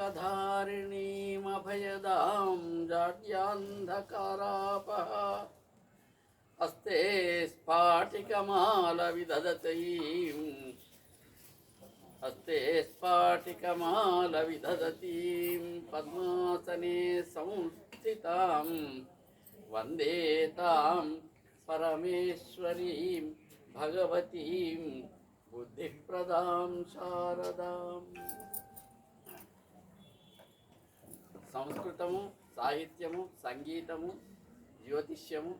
शङ्खधारिणीमभयदां जाड्यान्धकारापः हस्ते स्फाटिकमालविदधतीं पद्मासने संस्थितां वन्दे तां परमेश्वरीं भगवतीं बुद्धिप्रदां शारदां। సంస్కృతము, సాహిత్యము, సంగీతము, జ్యోతిష్యము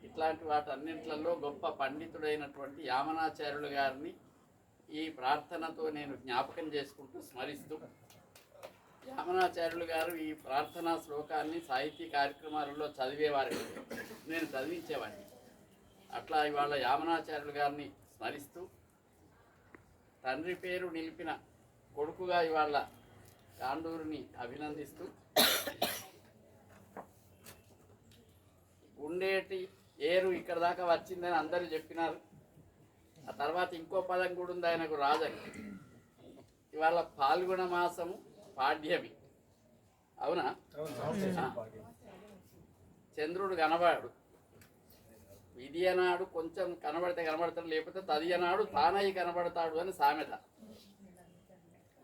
ఇట్లాంటి వాటన్నింటిలో గొప్ప పండితుడైనటువంటి యామనాచార్యులు గారిని ఈ ప్రార్థనతో నేను జ్ఞాపకం చేసుకుంటూ స్మరిస్తూ, యామనాచార్యులు గారు ఈ ప్రార్థనా శ్లోకాన్ని సాహితీ కార్యక్రమాలలో చదివేవారు, నేను చదివించేవాడిని. అట్లా ఇవాళ యామనాచార్యులు గారిని స్మరిస్తూ, తండ్రి పేరు నిలిపిన కొడుకుగా ఇవాళ కాండూరుని అభినందిస్తూ, ఉండేటి ఏరు ఇక్కడ దాకా వచ్చిందని అందరూ చెప్పినారు. ఆ తర్వాత ఇంకో పదం కూడా ఉంది ఆయనకు, రాజని. ఇవాళ పాల్గొన మాసము పాడ్యమి, అవునా? చంద్రుడు కనబడు, విధి అనాడు కొంచెం కనబడితే కనబడతాడు, లేకపోతే తది అనాడు తానయ్యి కనబడతాడు అని సామెత.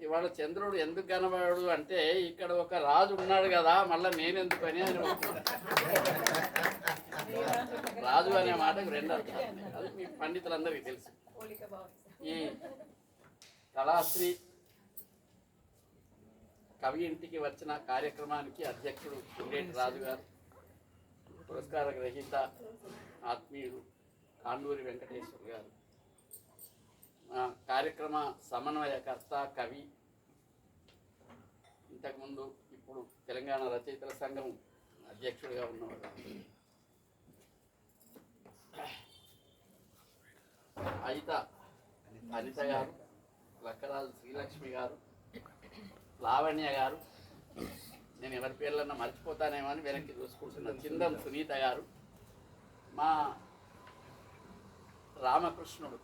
ఇవాళ చంద్రుడు ఎందుకు కనబడు అంటే ఇక్కడ ఒక రాజు ఉన్నాడు కదా, మళ్ళీ నేనెందుకు అని ఆయన రాజు అనే మాటకు రెండు అర్థాలు, అది మీ పండితులందరికీ తెలుసు. ఈ కళాశ్రీ కవి ఇంటికి వచ్చిన కార్యక్రమానికి అధ్యక్షుడు ఉండేటి రాజు గారు, పురస్కార గ్రహీత ఆత్మీయుడు కాండూరి వెంకటేశ్వర్ గారు, కార్యక్రమ సమన్వయకర్త కవి, ఇంతకుముందు ఇప్పుడు తెలంగాణ రచయితల సంఘం అధ్యక్షుడిగా ఉన్నవారు అనిత గారు, లక్కరాజు శ్రీలక్ష్మి గారు, లావణ్య గారు, నేను ఎవరి పేర్లన్నా మర్చిపోతానేమో అని వెనక్కి చూసుకుంటున్న చిందం సునీత గారు, మా రామకృష్ణుడు,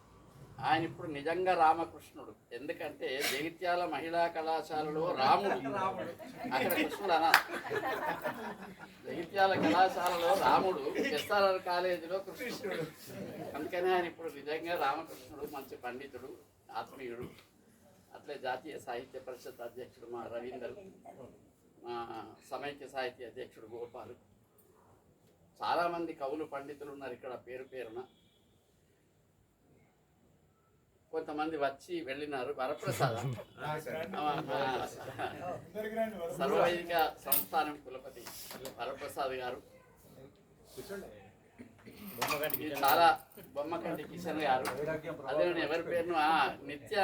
ఆయన ఇప్పుడు నిజంగా రామకృష్ణుడు. ఎందుకంటే జగిత్యాల మహిళా కళాశాలలో రాముడు, అక్కడ కృష్ణుడు అనా. జగిత్యాల కళాశాలలో రాముడు, ఎస్ఆర్ఆర్ కాలేజీలో కృష్ణుడు. అందుకనే ఆయన ఇప్పుడు నిజంగా రామకృష్ణుడు, మంచి పండితుడు, ఆత్మీయుడు. అట్లే జాతీయ సాహిత్య పరిషత్ అధ్యక్షుడు మా రవీందర్, మా సమైక్య సాహిత్య అధ్యక్షుడు గోపాలు, చాలామంది కవులు పండితులు ఉన్నారు ఇక్కడ పేరు పేరున. కొంతమంది వచ్చి వెళ్ళినారు. వరప్రసాద్ సర్వవైదిక సంస్థానం కులపతి వరప్రసాద్ గారు, చాలా బొమ్మకంటి కిషన్ గారు, అదే ఎవరి పేరును నిత్య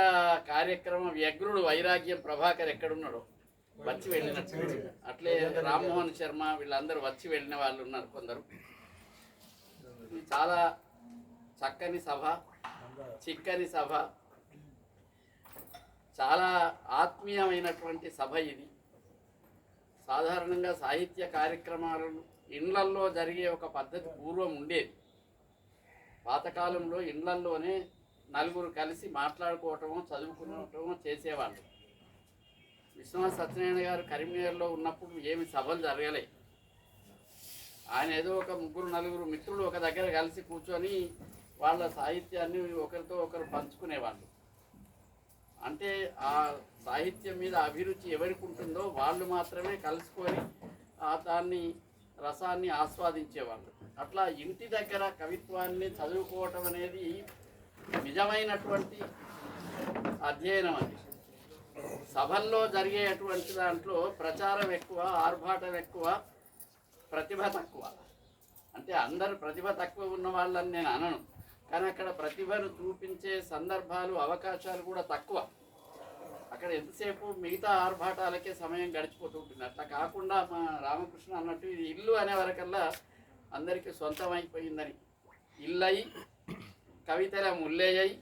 కార్యక్రమం వ్యగ్రుడు వైరాగ్యం ప్రభాకర్ ఎక్కడున్నాడో వచ్చి వెళ్ళినట్టు. అట్లే రామ్మోహన్ శర్మ, వీళ్ళందరూ వచ్చి వెళ్ళిన వాళ్ళు ఉన్నారు కొందరు. చాలా చక్కని సభ, చిక్కని సభ, చాలా ఆత్మీయమైనటువంటి సభ ఇది. సాధారణంగా సాహిత్య కార్యక్రమాలను ఇండ్లల్లో జరిగే ఒక పద్ధతి పూర్వం ఉండేది. పాతకాలంలో ఇండ్లల్లోనే నలుగురు కలిసి మాట్లాడుకోవటమో చదువుకోవటమో చేసేవాళ్ళు. విశ్వనాథ్ సత్యనారాయణ గారు కరీంనగర్లో ఉన్నప్పుడు ఏమి సభలు జరగలే. ఆయన ఏదో ఒక ముగ్గురు నలుగురు మిత్రులు ఒక దగ్గర కలిసి కూర్చొని వాళ్ళ సాహిత్యాన్ని ఒకరితో ఒకరు పంచుకునేవాళ్ళు. అంటే ఆ సాహిత్యం మీద అభిరుచి ఎవరికి ఉంటుందో వాళ్ళు మాత్రమే కలుసుకొని దాన్ని రసాన్ని ఆస్వాదించేవాళ్ళు. అట్లా ఇంటి దగ్గర కవిత్వాన్ని చదువుకోవటం అనేది నిజమైనటువంటి అధ్యయనం. అది సభల్లో జరిగేటువంటి దాంట్లో ప్రచారం ఎక్కువ, ఆర్భాటం ఎక్కువ, ప్రతిభ తక్కువ. అంటే అందరు ప్రతిభ తక్కువ ఉన్న వాళ్ళని నేను అనను, కానీ అక్కడ ప్రతిభను చూపించే సందర్భాలు, అవకాశాలు కూడా తక్కువ. అక్కడ ఎంతసేపు మిగతా ఆర్భాటాలకే సమయం గడిచిపోతూ ఉంటుంది. అట్లా కాకుండా మా రామకృష్ణ అన్నట్టు ఇది ఇల్లు అనే వరకల్లా అందరికీ సొంతమైపోయిందని, ఇల్లయి కవితల ముల్లయ్యాయి,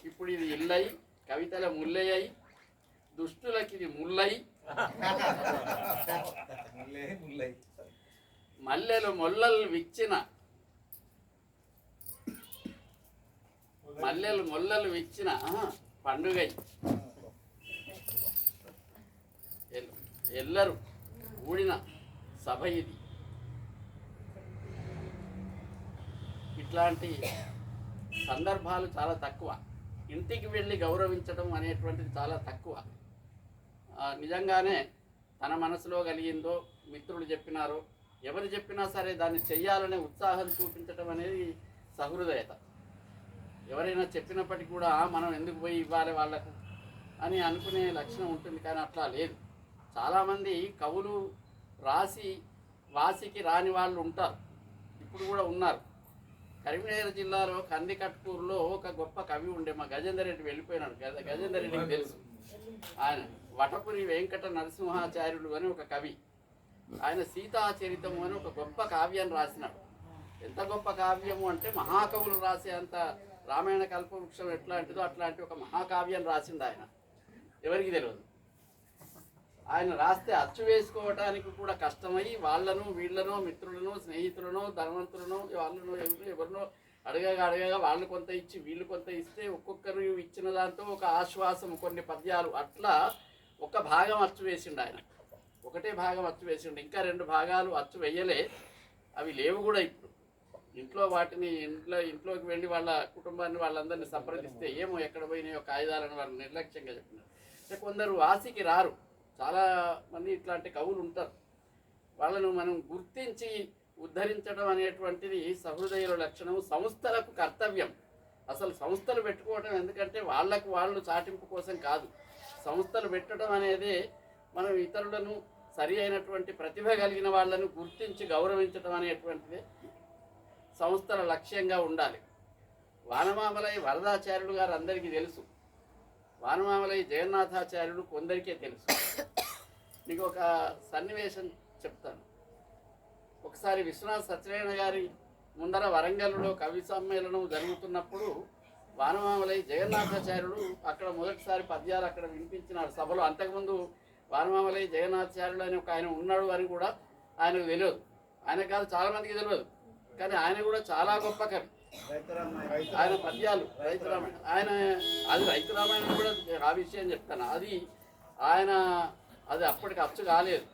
ఇప్పుడు ఇది ఇల్లయి కవితల ముల్లయ్యాయి, దుష్టులకి ఇది ముల్లయి, మల్లెలు మొల్లలు విచ్చిన మల్లెలు మొల్లలు విచ్చిన పండుగ ఎల్లరూ కూడిన సభ ఇది. ఇట్లాంటి సందర్భాలు చాలా తక్కువ. ఇంటికి వెళ్ళి గౌరవించడం అనేటువంటిది చాలా తక్కువ. నిజంగానే తన మనసులో కలిగిందో మిత్రులు చెప్పినారో ఎవరు చెప్పినా సరే దాన్ని చెయ్యాలనే ఉత్సాహం చూపించడం అనేది సహృదయత. ఎవరైనా చెప్పినప్పటికీ కూడా మనం ఎందుకు పోయి ఇవ్వాలి వాళ్ళకు అని అనుకునే లక్షణం ఉంటుంది, కానీ అట్లా లేదు. చాలామంది కవులు రాసి వాసికి రాని వాళ్ళు ఉంటారు, ఇప్పుడు కూడా ఉన్నారు. కరీంనగర్ జిల్లాలో కందికట్కూరులో ఒక గొప్ప కవి ఉండే, మా గజేందర్ రెడ్డి వెళ్ళిపోయినాడు. గజేందర్ రెడ్డికి తెలుసు. ఆయన వటపురి వెంకట నరసింహాచార్యులు అని ఒక కవి. ఆయన సీతాచరితము అని ఒక గొప్ప కావ్యాన్ని రాసినాడు. ఎంత గొప్ప కావ్యము అంటే మహాకవులు రాసే అంత రామాయణ కల్పవృక్షం ఎట్లాంటిదో అట్లాంటి ఒక మహాకావ్యాన్ని రాసిండు ఆయన. ఎవరికి తెలియదు. ఆయన రాస్తే అచ్చు వేసుకోవటానికి కూడా కష్టమై వాళ్ళను వీళ్ళను మిత్రులను స్నేహితులను ధనవంతులను వాళ్ళను ఎవరినో అడగగా వాళ్ళు కొంత ఇచ్చి వీళ్ళు కొంత ఇస్తే ఒక్కొక్కరు ఇచ్చిన దాంతో ఒక ఆశ్వాసం కొన్ని పద్యాలు అట్లా ఒక భాగం అచ్చు వేసిండు ఆయన. ఒకటే భాగం అచ్చు వేసిండు, ఇంకా 2 భాగాలు అచ్చు వేయలే. అవి లేవు కూడా ఇప్పుడు. ఇంట్లో వాటిని ఇంట్లోకి వెళ్ళి వాళ్ళ కుటుంబాన్ని వాళ్ళందరినీ సంప్రదిస్తే ఏమో ఎక్కడ పోయినాయో కాగితాలను వాళ్ళు నిర్లక్ష్యంగా చెప్పినారు. అంటే కొందరు ఆశకి రారు. చాలా మంది ఇట్లాంటి కవులు ఉంటారు. వాళ్ళను మనం గుర్తించి ఉద్ధరించడం అనేటువంటిది సహృదయుల లక్షణం, సంస్థలకు కర్తవ్యం. అసలు సంస్థలు పెట్టుకోవడం ఎందుకంటే వాళ్ళకు వాళ్ళు చాటింపు కోసం కాదు. సంస్థలు పెట్టడం అనేది మనం ఇతరులను సరి అయినటువంటి ప్రతిభ కలిగిన వాళ్ళను గుర్తించి గౌరవించడం అనేటువంటిది సంస్థల లక్ష్యంగా ఉండాలి. వానమామలై వరదాచార్యులు గారు అందరికీ తెలుసు. వానమామలై జగన్నాథాచార్యులు కొందరికే తెలుసు. మీకు ఒక సన్నివేశం చెప్తాను. ఒకసారి విశ్వనాథ సత్యనారాయణ గారి ముందర వరంగల్లో కవి సమ్మేళనం జరుగుతున్నప్పుడు వానమామలై జగన్నాథాచార్యుడు అక్కడ మొదటిసారి పద్యాలు అక్కడ వినిపించినాడు సభలో. అంతకుముందు వానమామలై జగన్నాథాచార్యుడు అని ఒక ఆయన ఉన్నాడు అని కూడా ఆయనకు తెలియదు. ఆయన కాదు చాలామందికి తెలియదు, కానీ ఆయన కూడా చాలా గొప్ప కవి. ఆయన పద్యాలు రైతు రామాయణం, ఆయన అది రైతు రామాయణం కూడా ఆ విషయం చెప్తాను. అది అప్పటికి అచ్చు కాలేదు.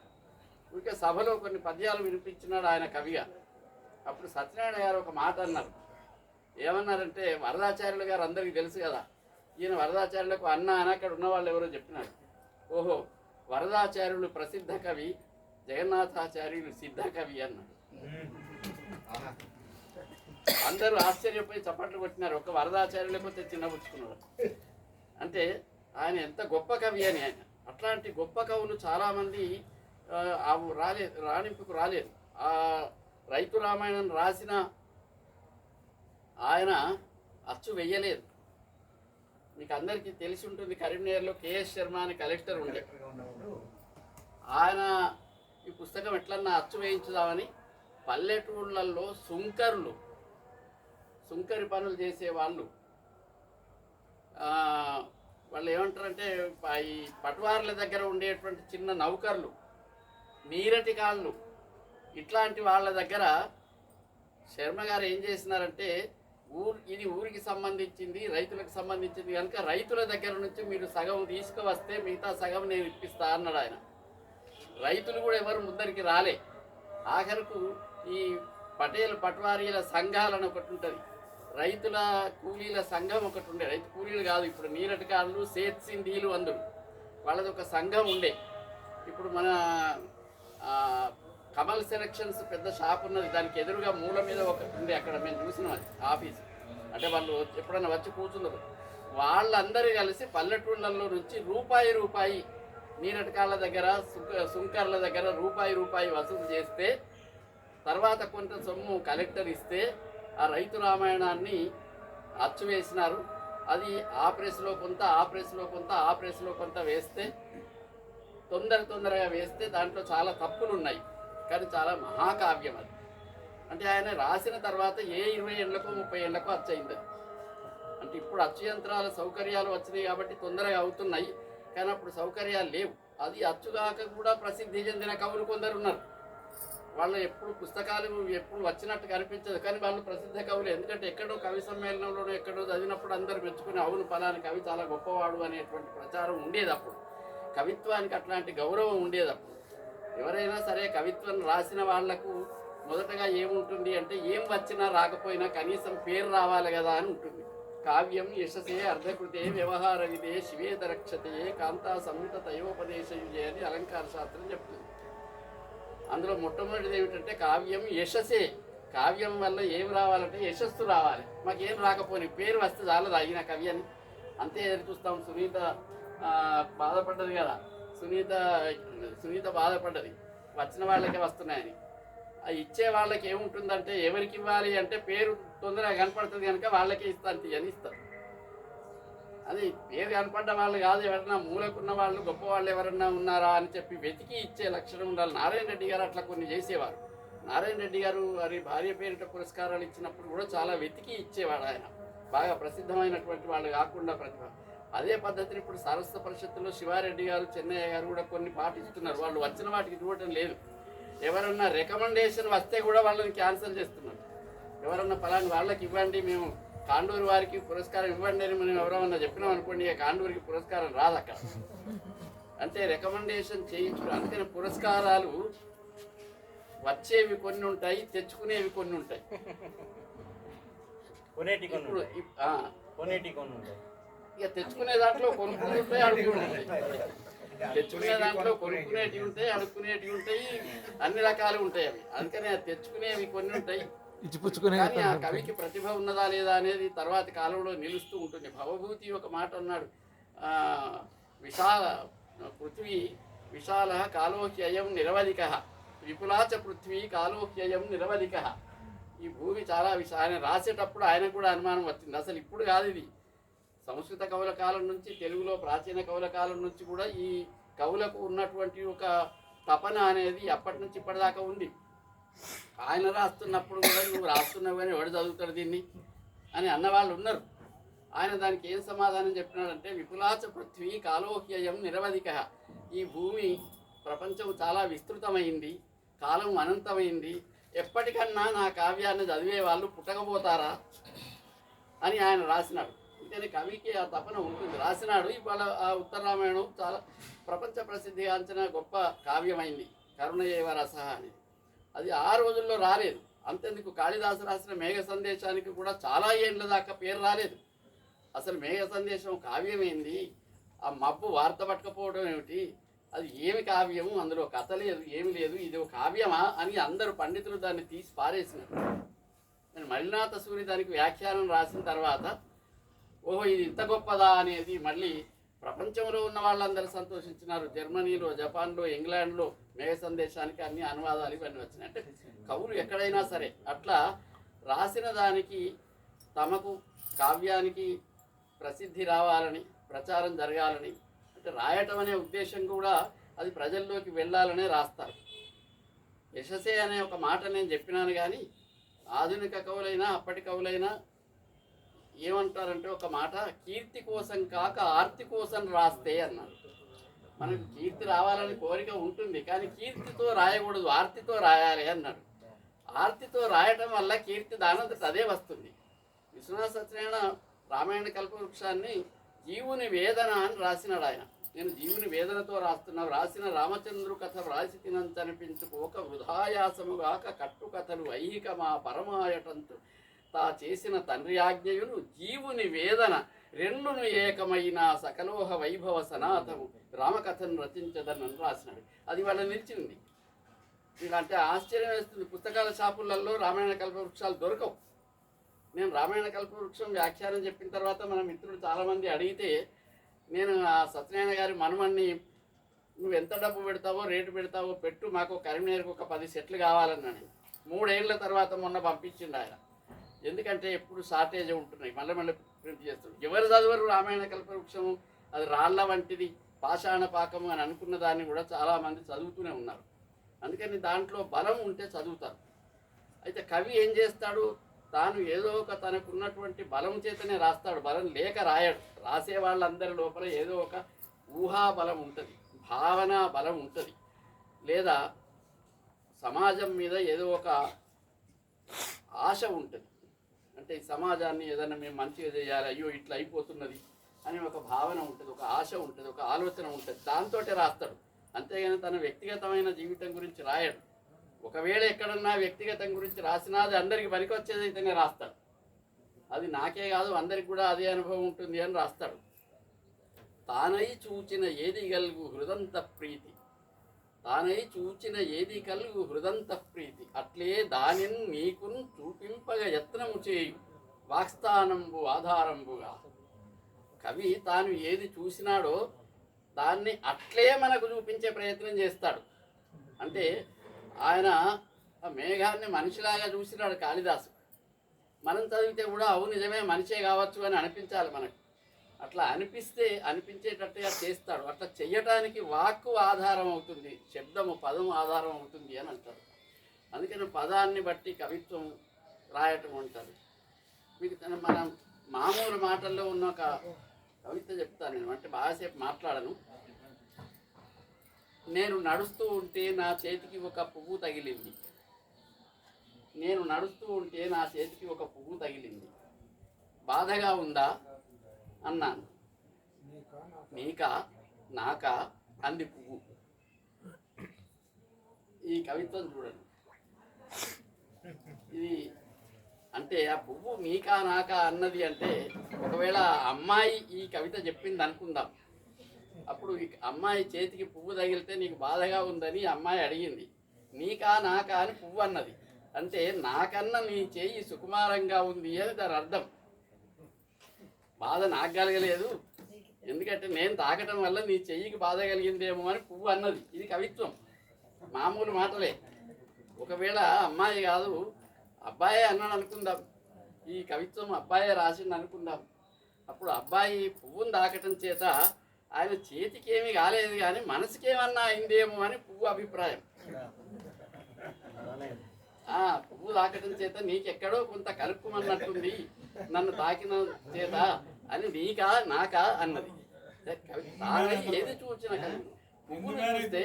ఊరికే సభలో కొన్ని పద్యాలు వినిపించినాడు ఆయన కవిగా. అప్పుడు సత్యనారాయణ గారు ఒక మాట అన్నారు. ఏమన్నారంటే, వరదాచార్యులు గారు అందరికీ తెలుసు కదా, ఈయన వరదాచార్యులకు అన్న అని అక్కడ ఉన్న వాళ్ళు ఎవరో చెప్పినాడు. ఓహో, వరదాచార్యులు ప్రసిద్ధ కవి, జగన్నాథాచార్యులు సిద్ధ కవి అన్నాడు. అందరూ ఆశ్చర్యపోయి చప్పట్లు కొట్టినారు. ఒక వరదాచార్యులు లేకపోతే చిన్నపుచ్చుకున్నాడు. అంటే ఆయన ఎంత గొప్ప కవి అని. ఆయన అట్లాంటి గొప్ప కవులు చాలామంది రాణింపుకు రాలేదు. ఆ రైతు రామాయణం రాసిన ఆయన అచ్చు వెయ్యలేదు. మీకు అందరికీ తెలిసి ఉంటుంది, కరీంనగర్లో కేఎస్ శర్మ అని కలెక్టర్ ఉండే. ఆయన ఈ పుస్తకం ఎట్లన్నా అచ్చు వేయించుదామని పల్లెటూళ్ళల్లో సుంకరి పనులు చేసేవాళ్ళు, వాళ్ళు ఏమంటారంటే ఈ పటువార్ల దగ్గర ఉండేటువంటి చిన్న నౌకర్లు, నీరటి కాళ్ళు, ఇట్లాంటి వాళ్ళ దగ్గర శర్మ గారు ఏం చేసినారంటే, ఇది ఊరికి సంబంధించింది, రైతులకు సంబంధించింది కనుక రైతుల దగ్గర నుంచి మీరు సగం తీసుకువస్తే మిగతా సగం నేను ఇప్పిస్తా అన్నాడు ఆయన. రైతులు కూడా ఎవరు ముందరికి రాలే. ఆఖరకు ఈ పట్వారీల సంఘాలను ఒకటి ఉంటుంది, రైతుల కూలీల సంఘం ఒకటి ఉండే. రైతు కూలీలు కాదు, ఇప్పుడు నీరటికాళ్ళు, సేత్సిందీలు అందరు వాళ్ళది ఒక సంఘం ఉండే. ఇప్పుడు మన కమల్ సెలక్షన్స్ పెద్ద షాప్ ఉన్నది, దానికి ఎదురుగా మూల మీద ఒకటి ఉండే. అక్కడ మేము చూసినాం అది ఆఫీసు. అంటే వాళ్ళు ఎప్పుడైనా వచ్చి కూర్చున్నారు. వాళ్ళందరూ కలిసి పల్లెటూళ్ళల్లో నుంచి రూపాయి నీరటికాళ్ళ దగ్గర సుంకర్ల దగ్గర రూపాయి వసూలు చేస్తే తర్వాత కొంత సొమ్ము కలెక్టర్ ఇస్తే ఆ రైతు రామాయణాన్ని అచ్చు వేసినారు. అది ఆ ప్రెస్లో కొంత, ఆ ప్రెస్లో కొంత, ఆ ప్రెస్లో కొంత వేస్తే తొందరగా వేస్తే దాంట్లో చాలా తప్పులు ఉన్నాయి, కానీ చాలా మహాకావ్యం అది. అంటే ఆయన రాసిన తర్వాత 20 ఏళ్ళకో 30 ఏళ్ళకో అచ్చు అయింది. అంటే ఇప్పుడు అచ్చు యంత్రాల సౌకర్యాలు వచ్చినాయి కాబట్టి తొందరగా అవుతున్నాయి, కానీ అప్పుడు సౌకర్యాలు లేవు. అది అచ్చుగాక కూడా ప్రసిద్ధి చెందిన కవులు కొందరు ఉన్నారు. వాళ్ళు ఎప్పుడు పుస్తకాలు ఎప్పుడు వచ్చినట్టు కనిపించదు, కానీ వాళ్ళు ప్రసిద్ధ కవులు. ఎందుకంటే ఎక్కడో కవి సమ్మేళనంలోనో ఎక్కడో చదివినప్పుడు అందరూ మెచ్చుకుని అవును ఫలాని కవి చాలా గొప్పవాడు అనేటువంటి ప్రచారం ఉండేది. అప్పుడు కవిత్వానికి అట్లాంటి గౌరవం ఉండేది. అప్పుడు ఎవరైనా సరే కవిత్వం రాసిన వాళ్లకు మొదటగా ఏముంటుంది అంటే ఏం వచ్చినా రాకపోయినా కనీసం పేరు రావాలి కదా అని ఉంటుంది. కావ్యం యశసే అర్ధకృతే వ్యవహార విదే శివేత రక్షతే కాంతా సంహిత తయోపదేశయుజే అని అలంకార శాస్త్రం చెప్తుంది. అందులో మొట్టమొదటిది ఏమిటంటే కావ్యం యశసే. కావ్యం వల్ల ఏం రావాలంటే యశస్సు రావాలి. మాకేం రాకపోయి పేరు వస్తే చాలా రాగిన కవి అని అంతే ఎదురు చూస్తాం. సునీత బాధపడ్డది కదా, సునీత బాధపడ్డది వచ్చిన వాళ్ళకే వస్తున్నాయని. ఇచ్చే వాళ్ళకి ఏముంటుందంటే ఎవరికి ఇవ్వాలి అంటే పేరు తొందరగా కనపడుతుంది కనుక వాళ్ళకే ఇస్తాను అని ఇస్తారు. అది పేరు కనపడ్డ వాళ్ళు కాదు, ఎవరన్నా మూలకున్న వాళ్ళు గొప్ప వాళ్ళు ఎవరన్నా ఉన్నారా అని చెప్పి వెతికి ఇచ్చే లక్షణం ఉండాలి. నారాయణ రెడ్డి గారు అట్లా కొన్ని చేసేవారు. నారాయణ రెడ్డి గారు వారి భార్య పేరిట పురస్కారాలు ఇచ్చినప్పుడు కూడా చాలా వెతికి ఇచ్చేవాడు ఆయన. బాగా ప్రసిద్ధమైనటువంటి వాళ్ళు కాకుండా ప్రతిభ. అదే పద్ధతిని ఇప్పుడు సరస్వత పరిషత్తులో శివారెడ్డి గారు, చెన్నయ్య గారు కూడా కొన్ని పాటిస్తున్నారు. వాళ్ళు వచ్చిన వాటికి ఇవ్వటం లేదు. ఎవరన్నా రికమెండేషన్ వస్తే కూడా వాళ్ళని క్యాన్సిల్ చేస్తున్నారు. ఎవరన్నా పలాని వాళ్ళకి ఇవ్వండి, మేము కాండూరు వారికి పురస్కారం ఇవ్వండి అని మనం ఎవరన్నా చెప్పినాం అనుకోండి, ఇక కాండూరికి పురస్కారం రాదు అక్కడ. అంటే రికమెండేషన్ చేయించడం. అందుకని పురస్కారాలు వచ్చేవి కొన్ని ఉంటాయి, తెచ్చుకునేవి కొన్ని ఉంటాయి. ఇక తెచ్చుకునే దాంట్లో కొనుక్కుని ఉంటాయి, అడుగులు ఉంటాయి. తెచ్చుకునే దాంట్లో కొనుక్కునేటివి ఉంటాయి, అడుక్కునేటివి ఉంటాయి, అన్ని రకాలు ఉంటాయి అవి. అందుకని తెచ్చుకునేవి కొన్ని ఉంటాయి. కానీ ఆ కవికి ప్రతిభ ఉన్నదా లేదా అనేది తర్వాతి కాలంలో నిలుస్తూ ఉంటుంది. భవభూతి ఒక మాట అన్నాడు, పృథ్వీ విశాల కాలోహ్యయం నిరవధిక, విపులాచ పృథ్వీ కాలోహ్యయం నిరవధిక. ఈ భూమి చాలా ఆయన రాసేటప్పుడు ఆయన కూడా అనుమానం వచ్చింది. అసలు ఇప్పుడు కాదు ఇది, సంస్కృత కవుల కాలం నుంచి, తెలుగులో ప్రాచీన కవుల కాలం నుంచి కూడా ఈ కవులకు ఉన్నటువంటి ఒక తపన అనేది అప్పటి నుంచి ఇప్పటిదాకా ఉంది. ఆయన రాస్తున్నప్పుడు కూడా నువ్వు రాస్తున్నావు కానీ ఎవడు చదువుతాడు దీన్ని అని అన్నవాళ్ళు ఉన్నారు. ఆయన దానికి ఏం సమాధానం చెప్పినాడంటే విపులాచ పృథ్వీ కాలోహ్యయం నిరవధిక. ఈ భూమి ప్రపంచం చాలా విస్తృతమైంది, కాలం అనంతమైంది, ఎప్పటికన్నా నా కావ్యాన్ని చదివే వాళ్ళు పుట్టకపోతారా అని ఆయన రాసినాడు. అందుకని కవికి ఆ తపన ఉంటుంది, రాసినాడు. ఇవాళ ఆ ఉత్తర రామాయణం చాలా ప్రపంచ ప్రసిద్ధిగాంచిన గొప్ప కావ్యమైంది, కరుణయేవ రసః అని. అది ఆ రోజుల్లో రాలేదు. అంతెందుకు కాళిదాసు రాసిన మేఘ సందేశానికి కూడా చాలా ఏళ్ళ దాకా పేరు రాలేదు. అసలు మేఘ సందేశం కావ్యమైంది, ఆ మబ్బు వార్త పట్టకపోవడం ఏమిటి, అది ఏమి కావ్యము, అందులో కథ లేదు, ఏమి లేదు, ఇది ఒక కావ్యమా అని అందరూ పండితులు దాన్ని తీసి పారేసినారు. నేను మల్లినాథ సూరి దానికి వ్యాఖ్యానం రాసిన తర్వాత ఓహో ఇది ఇంత గొప్పదా అనేది మళ్ళీ ప్రపంచంలో ఉన్న వాళ్ళందరూ సంతోషించినారు. జర్మనీలో, జపాన్లో, ఇంగ్లాండ్లో మేఘ సందేశానికి అన్ని అనువాదాలు ఇవన్నీ వచ్చినాయి. అంటే కవులు ఎక్కడైనా సరే అట్లా రాసిన దానికి తమకు కావ్యానికి ప్రసిద్ధి రావాలని, ప్రచారం జరగాలని, అంటే రాయటం అనే ఉద్దేశం కూడా అది ప్రజల్లోకి వెళ్ళాలనే రాస్తారు. యశసే అనే ఒక మాట నేను చెప్పినాను, కానీ ఆధునిక కవులైనా అప్పటి కవులైనా ఏమంటారంటే ఒక మాట, కీర్తి కోసం కాక ఆర్తి కోసం రాస్తే అన్నారు. మనకు కీర్తి రావాలని కోరిక ఉంటుంది, కానీ కీర్తితో రాయకూడదు, ఆర్తితో రాయాలి అన్నాడు. ఆర్తితో రాయటం వల్ల కీర్తి దానంతట అదే వస్తుంది. విశ్వనాథ సత్యనారాయణ రామాయణ కల్పవృక్షాన్ని జీవుని వేదన అని రాసినాడు ఆయన. నేను జీవుని వేదనతో రాస్తున్నావు, రాసిన రామచంద్రు కథ వ్రాసి తినంచనిపించుకోక వృధాయాసముగాక కట్టు కథలు ఐహిక మా పరమాయటంతు తా చేసిన తండ్రి ఆజ్ఞయులు జీవుని వేదన రెండును ఏకమైన సకలోహ వైభవ సనాతము రామకథను రచించదని రాసినాడు. అది వాళ్ళ నిలిచింది. ఇలాంటి ఆశ్చర్యం వేస్తుంది. పుస్తకాల షాపులలో రామాయణ కల్పవృక్షాలు దొరకవు. నేను రామాయణ కల్పవృక్షం వ్యాఖ్యానం చెప్పిన తర్వాత మన మిత్రులు చాలామంది అడిగితే నేను ఆ సత్యనారాయణ గారి మనమణ్ణి, నువ్వు ఎంత డబ్బు పెడతావో రేటు పెడతావో పెట్టు, మాకు కరీంనగర్కి ఒక 10 సెట్లు కావాలన్నాను. 3 ఏళ్ల తర్వాత మొన్న పంపించిండు ఆయన. ఎందుకంటే ఎప్పుడు షార్టేజ్ ఉంటున్నాయి, మళ్ళీ ప్రింట్ చేస్తుంది. ఎవరు చదవరు రామాయణ కల్పవృక్షము, అది రాళ్ల వంటిది, పాషాణ పాకము అని అనుకున్న దాన్ని కూడా చాలామంది చదువుతూనే ఉన్నారు. అందుకని దాంట్లో బలం ఉంటే చదువుతారు. అయితే కవి ఏం చేస్తాడు, తాను ఏదో ఒక తనకున్నటువంటి బలం చేతనే రాస్తాడు, బలం లేక రాయడు. రాసే వాళ్ళందరి లోపల ఏదో ఒక ఊహా బలం ఉంటుంది, భావన బలం ఉంటుంది, లేదా సమాజం మీద ఏదో ఒక ఆశ ఉంటుంది. అంటే ఈ సమాజాన్ని ఏదైనా మేము మంచిగా చేయాలి, అయ్యో ఇట్లా అయిపోతున్నది అని ఒక భావన ఉంటుంది, ఒక ఆశ ఉంటుంది, ఒక ఆలోచన ఉంటుంది. దాంతో రాస్తాడు. అంతేగాని తన వ్యక్తిగతమైన జీవితం గురించి రాయడు. ఒకవేళ ఎక్కడన్నా వ్యక్తిగతం గురించి రాసినా అది అందరికి పనికొచ్చేది అయితేనే రాస్తాడు. అది నాకే కాదు అందరికి కూడా అదే అనుభవం ఉంటుంది అని రాస్తాడు. తానై చూచిన ఏది గలుగు హృదంత ప్రీతి, తానై చూచిన ఏది కలుగు హృదంత ప్రీతి, అట్లే దానిని నీకును చూపింపగ యత్నము చేయు వాక్స్థానంబు ఆధారంబుగా. కవి తాను ఏది చూసినాడో దాన్ని అట్లే మనకు చూపించే ప్రయత్నం చేస్తాడు. అంటే ఆయన ఆ మేఘాన్ని మనిషిలాగా చూసినాడు కాళిదాసు. మనం చదివితే కూడా అవును నిజమే మనిషే కావచ్చు అని అనిపించాలి మనకు. అట్లా అనిపించేటట్టుగా చేస్తాడు. అట్లా చెయ్యటానికి వాక్కు ఆధారం అవుతుంది, శబ్దము పదము ఆధారం అవుతుంది అని అంటారు. అందుకని పదాన్ని బట్టి కవిత్వం రాయటం ఉంటుంది. మీకు మనం మామూలు మాటల్లో ఉన్న ఒక కవిత చెప్తాను నేను, అంటే బాగాసేపు మాట్లాడను. నేను నడుస్తూ ఉంటే నా చేతికి ఒక పువ్వు తగిలింది, నేను నడుస్తూ ఉంటే నా చేతికి ఒక పువ్వు తగిలింది, బాధగా ఉందా అన్నాను, నీకా నాకా అంది పువ్వు. ఈ కవిత్వం చూడండి. ఇది అంటే ఆ పువ్వు మీకా నాకా అన్నది అంటే ఒకవేళ అమ్మాయి ఈ కవిత చెప్పింది అనుకుందాం. అప్పుడు అమ్మాయి చేతికి పువ్వు తగిలితే నీకు బాధగా ఉందని అమ్మాయి అడిగింది. నీకా నాకా అని పువ్వు అన్నది అంటే నాకన్నా నీ చేయి సుకుమారంగా ఉంది అని దాని అర్థం. బాధ నాకు కలగలేదు, ఎందుకంటే నేను తాకటం వల్ల నీ చెయ్యికి బాధ కలిగిందేమో అని పువ్వు అన్నది. ఇది కవిత్వం, మామూలు మాటలే. ఒకవేళ అమ్మాయి కాదు అబ్బాయే అన్నాడు అనుకుందాం, ఈ కవిత్వం అబ్బాయే రాసిండు అనుకుందాం. అప్పుడు అబ్బాయి పువ్వును తాకటం చేత ఆయన చేతికి ఏమీ కాలేదు కానీ మనసుకేమన్నా అయిందేమో అని పువ్వు అభిప్రాయం. పువ్వు తాకటం చేత నీకెక్కడో కొంత కలుపుమన్నట్టుంది నన్ను తాకిన చేత అని నీకా నాకా అన్నది. తానే ఏది చూసిన కవి పువ్వును చూస్తే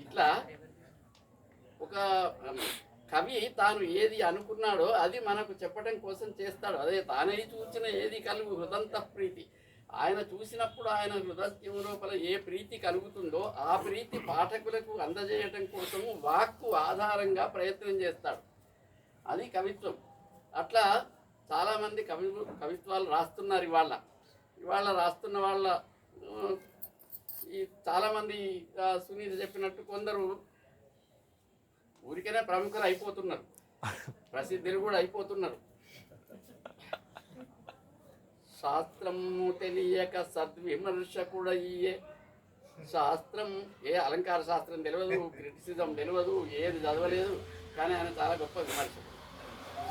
ఇట్లా ఒక కవి తాను ఏది అనుకున్నాడో అది మనకు చెప్పడం కోసం చేస్తాడు. అదే తానై చూచిన ఏది కలుగు హృదంత ప్రీతి. ఆయన చూసినప్పుడు ఆయన హృదయం లోపల ఏ ప్రీతి కలుగుతుందో ఆ ప్రీతి పాఠకులకు అందజేయటం కోసము వాక్కు ఆధారంగా ప్రయత్నం చేస్తాడు. అది కవిత్వం. అట్లా చాలామంది కవిత్వాలు రాస్తున్నారు. ఇవాళ రాస్తున్న వాళ్ళ ఈ చాలామంది సునీత చెప్పినట్టు కొందరు ఊరికనే ప్రముఖులు అయిపోతున్నారు, ప్రసిద్ధులు కూడా అయిపోతున్నారు. శాస్త్రము తెలియక సద్విమర్శకుడయ్యే, శాస్త్రం ఏ అలంకార శాస్త్రం తెలియదు, క్రిటిసిజం తెలియదు, ఏది చదవలేదు, కానీ ఆయన చాలా గొప్ప విమర్శకుడు.